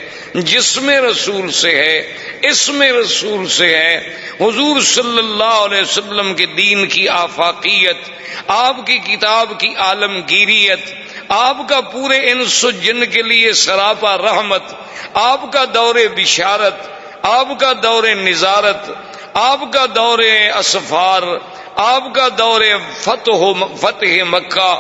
جسم رسول سے ہے، اسم رسول سے ہے، حضور صلی اللہ علیہ وسلم کے دین کی آفاقیت، آپ کی کتاب کی عالمگیریت، آپ کا پورے انس و جن کے لیے سراپا رحمت، آپ کا دور بشارت، آپ کا دور نظارت، آپ کا دور اسفار، آپ کا دور فتح مکہ،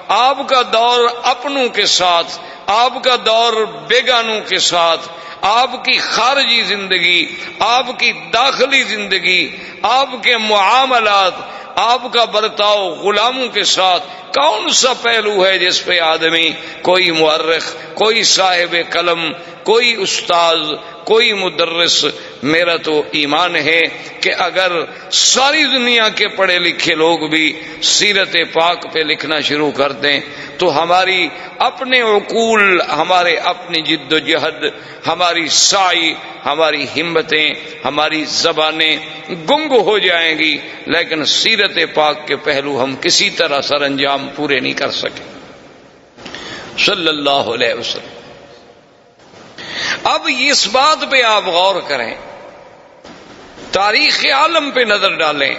آپ کا دور اپنوں کے ساتھ، آپ کا دور بیگانوں کے ساتھ، آپ کی خارجی زندگی، آپ کی داخلی زندگی، آپ کے معاملات، آپ کا برتاؤ غلاموں کے ساتھ، کون سا پہلو ہے جس پہ آدمی، کوئی مورخ، کوئی صاحب قلم، کوئی استاذ، کوئی مدرس، میرا تو ایمان ہے کہ اگر ساری دنیا کے پڑھے لکھے لوگ بھی سیرت پاک پہ لکھنا شروع کر دیں تو ہماری اپنے عقول، ہمارے اپنی جد و جہد، ہماری سعی، ہماری ہمتیں، ہماری زبانیں گنگ ہو جائیں گی، لیکن سیرت پاک کے پہلو ہم کسی طرح سر انجام پورے نہیں کر سکے صلی اللہ علیہ وسلم۔ اب اس بات پہ آپ غور کریں، تاریخ عالم پہ نظر ڈالیں،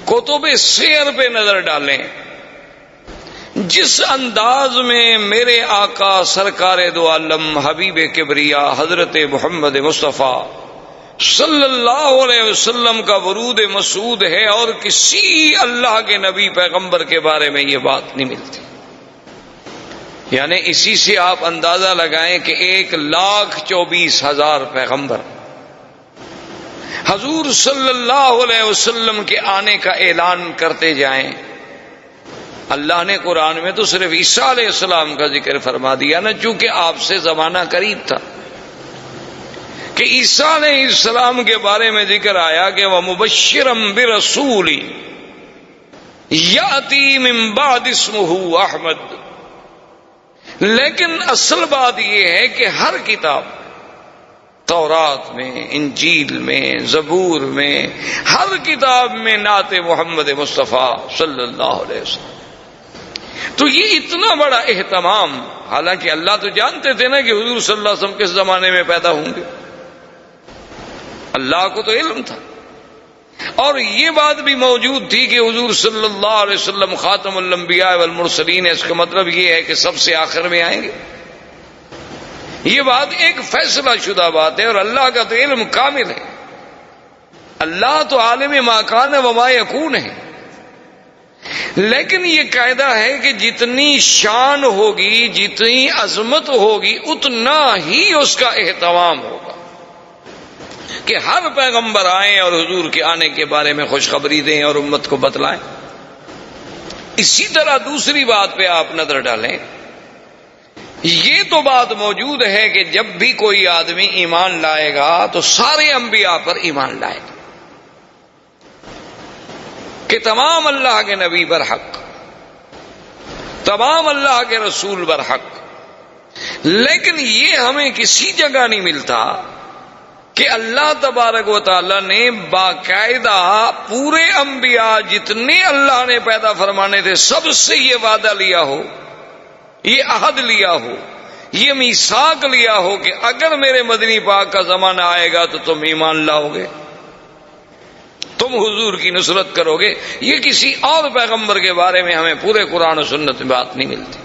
کتب سیر پہ نظر ڈالیں، جس انداز میں میرے آقا سرکار دو عالم حبیب کبریا حضرت محمد مصطفیٰ صلی اللہ علیہ وسلم کا ورود مسعود ہے، اور کسی اللہ کے نبی پیغمبر کے بارے میں یہ بات نہیں ملتی۔ یعنی اسی سے آپ اندازہ لگائیں کہ 1,24,000 پیغمبر حضور صلی اللہ علیہ وسلم کے آنے کا اعلان کرتے جائیں۔ اللہ نے قرآن میں تو صرف عیسیٰ علیہ السلام کا ذکر فرما دیا نا، چونکہ آپ سے زمانہ قریب تھا، کہ عیسیٰ علیہ السلام کے بارے میں ذکر آیا کہ وَمُبَشِّرًا بِرَسُولٍ يَأْتِي مِن بَعْدِ اسْمُهُ احمد۔ لیکن اصل بات یہ ہے کہ ہر کتاب، تورات میں، انجیل میں، زبور میں، ہر کتاب میں نعت محمد مصطفیٰ صلی اللہ علیہ وسلم۔ تو یہ اتنا بڑا اہتمام، حالانکہ اللہ تو جانتے تھے نا کہ حضور صلی اللہ علیہ وسلم کس زمانے میں پیدا ہوں گے، اللہ کو تو علم تھا، اور یہ بات بھی موجود تھی کہ حضور صلی اللہ علیہ وسلم خاتم الانبیاء والمرسلین ہے، اس کا مطلب یہ ہے کہ سب سے آخر میں آئیں گے۔ یہ بات ایک فیصلہ شدہ بات ہے، اور اللہ کا تو علم کامل ہے، اللہ تو عالم ما کان وما یکون ہے۔ لیکن یہ قاعدہ ہے کہ جتنی شان ہوگی، جتنی عظمت ہوگی، اتنا ہی اس کا اہتمام ہوگا کہ ہر پیغمبر آئیں اور حضور کے آنے کے بارے میں خوشخبری دیں اور امت کو بتلائیں۔ اسی طرح دوسری بات پہ آپ نظر ڈالیں، یہ تو بات موجود ہے کہ جب بھی کوئی آدمی ایمان لائے گا تو سارے انبیاء پر ایمان لائے گا، کہ تمام اللہ کے نبی برحق، تمام اللہ کے رسول برحق۔ لیکن یہ ہمیں کسی جگہ نہیں ملتا کہ اللہ تبارک و تعالی نے باقاعدہ پورے انبیاء جتنے اللہ نے پیدا فرمانے تھے سب سے یہ وعدہ لیا ہو، یہ عہد لیا ہو، یہ میثاق لیا ہو کہ اگر میرے مدنی پاک کا زمانہ آئے گا تو تم ایمان لاؤ گے، تم حضور کی نصرت کرو گے۔ یہ کسی اور پیغمبر کے بارے میں ہمیں پورے قرآن و سنت میں بات نہیں ملتی۔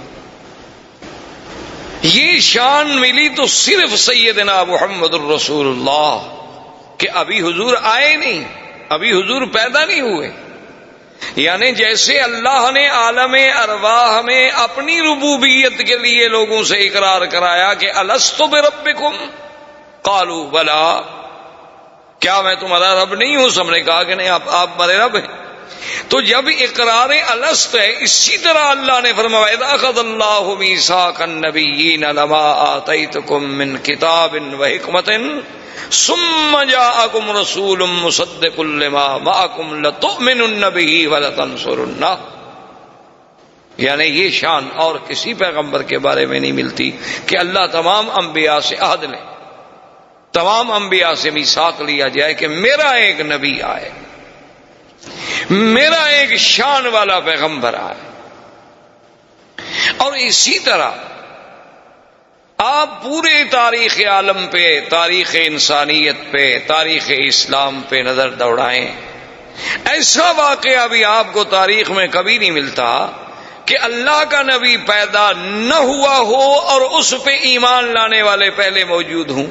یہ شان ملی تو صرف سیدنا محمد الرسول اللہ کہ ابھی حضور آئے نہیں، ابھی حضور پیدا نہیں ہوئے۔ یعنی جیسے اللہ نے عالم ارواح میں اپنی ربوبیت کے لیے لوگوں سے اقرار کرایا کہ الست بربکم قالوا بلا، کیا میں تمہارا رب نہیں ہوں؟ سب نے کہا کہ نہیں، آپ ہمارے رب ہیں۔ تو جب اقرار الست ہے، اسی طرح اللہ نے فرمایا اذ اخذ اللہ میثاق النبیین لما آتیتکم من کتاب و حکمت ثم جاءکم رسول مصدق لما معکم لتؤمنن به ولتنصرنہ۔ یعنی یہ شان اور کسی پیغمبر کے بارے میں نہیں ملتی کہ اللہ تمام انبیاء سے عہد لے، تمام انبیاء سے میثاق لیا جائے کہ میرا ایک نبی آئے، میرا ایک شان والا پیغمبر آئے۔ اور اسی طرح آپ پورے تاریخ عالم پہ، تاریخ انسانیت پہ، تاریخ اسلام پہ نظر دوڑائیں، ایسا واقعہ بھی آپ کو تاریخ میں کبھی نہیں ملتا کہ اللہ کا نبی پیدا نہ ہوا ہو اور اس پہ ایمان لانے والے پہلے موجود ہوں،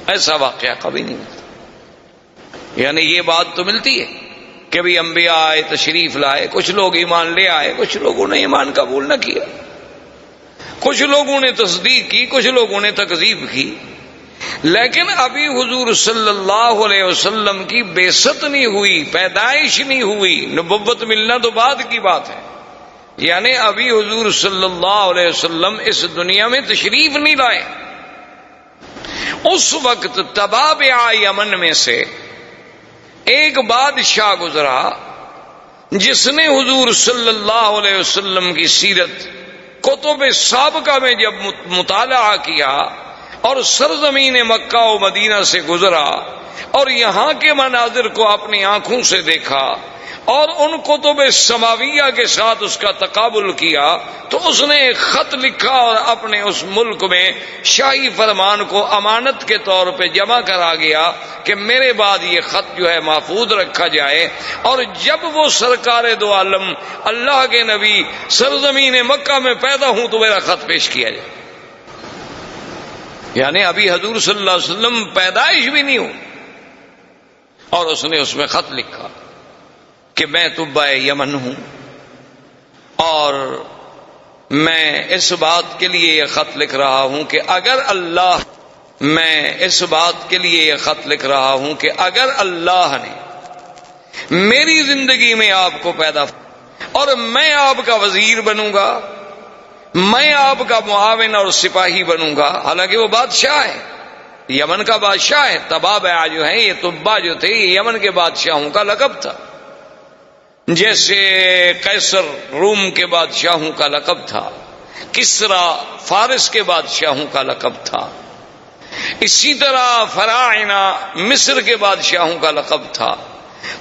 ایسا واقعہ کبھی نہیں ملتا۔ یعنی یہ بات تو ملتی ہے کہ بھی انبیاء آئے، تشریف لائے، کچھ لوگ ایمان لے آئے، کچھ لوگوں نے ایمان قبول نہ کیا، کچھ لوگوں نے تصدیق کی، کچھ لوگوں نے تکذیب کی، لیکن ابھی حضور صلی اللہ علیہ وسلم کی بعثت نہیں ہوئی، پیدائش نہیں ہوئی، نبوت ملنا تو بعد کی بات ہے۔ یعنی ابھی حضور صلی اللہ علیہ وسلم اس دنیا میں تشریف نہیں لائے۔ اس وقت تبابع یمن میں سے ایک بادشاہ گزرا جس نے حضور صلی اللہ علیہ وسلم کی سیرت کتب سابقہ میں جب مطالعہ کیا اور سرزمین مکہ و مدینہ سے گزرا اور یہاں کے مناظر کو اپنی آنکھوں سے دیکھا اور ان کتب سماویہ کے ساتھ اس کا تقابل کیا تو اس نے ایک خط لکھا اور اپنے اس ملک میں شاہی فرمان کو امانت کے طور پہ جمع کرا گیا کہ میرے بعد یہ خط جو ہے محفوظ رکھا جائے، اور جب وہ سرکار دو عالم اللہ کے نبی سرزمین مکہ میں پیدا ہوں تو میرا خط پیش کیا جائے۔ یعنی ابھی حضور صلی اللہ علیہ وسلم پیدائش بھی نہیں ہوں اور اس نے اس میں خط لکھا کہ میں تبع یمن ہوں اور میں اس بات کے لیے یہ خط لکھ رہا ہوں کہ اگر اللہ نے میری زندگی میں آپ کو پیدا اور میں آپ کا وزیر بنوں گا، میں آپ کا معاون اور سپاہی بنوں گا، حالانکہ وہ بادشاہ ہے، یمن کا بادشاہ ہے۔ تبابع جو ہیں یہ تبا جو تھے یہ یمن کے بادشاہوں کا لقب تھا، جیسے قیصر روم کے بادشاہوں کا لقب تھا، کسرا فارس کے بادشاہوں کا لقب تھا، اسی طرح فراعنہ مصر کے بادشاہوں کا لقب تھا،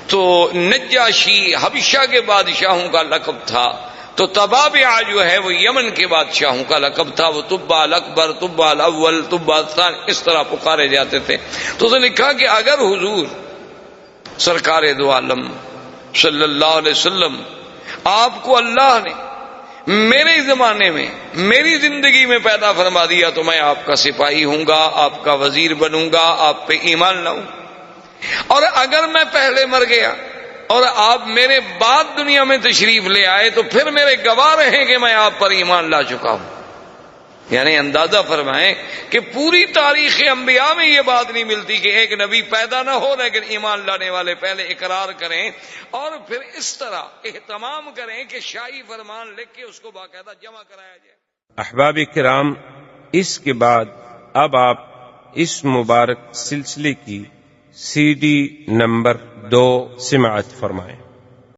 تو نجاشی حبشہ کے بادشاہوں کا لقب تھا، تو تبابع جو ہے وہ یمن کے بادشاہوں کا لقب تھا، وہ تبا الاکبر، تبا الاول، تبا الثانی اس طرح پکارے جاتے تھے۔ تو اس نے لکھا کہ اگر حضور سرکار دو عالم صلی اللہ علیہ وسلم آپ کو اللہ نے میرے زمانے میں میری زندگی میں پیدا فرما دیا تو میں آپ کا سپاہی ہوں گا، آپ کا وزیر بنوں گا، آپ پہ ایمان لاؤں، اور اگر میں پہلے مر گیا اور آپ میرے بعد دنیا میں تشریف لے آئے تو پھر میرے گواہ رہیں کہ میں آپ پر ایمان لا چکا ہوں۔ یعنی اندازہ فرمائیں کہ پوری تاریخ انبیاء میں یہ بات نہیں ملتی کہ ایک نبی پیدا نہ ہو لیکن ایمان لانے والے پہلے اقرار کریں اور پھر اس طرح اہتمام کریں کہ شاہی فرمان لکھ کے اس کو باقاعدہ جمع کرایا جائے۔ احباب کرام، اس کے بعد اب آپ اس مبارک سلسلے کی CD نمبر 2 سماعت فرمائیں۔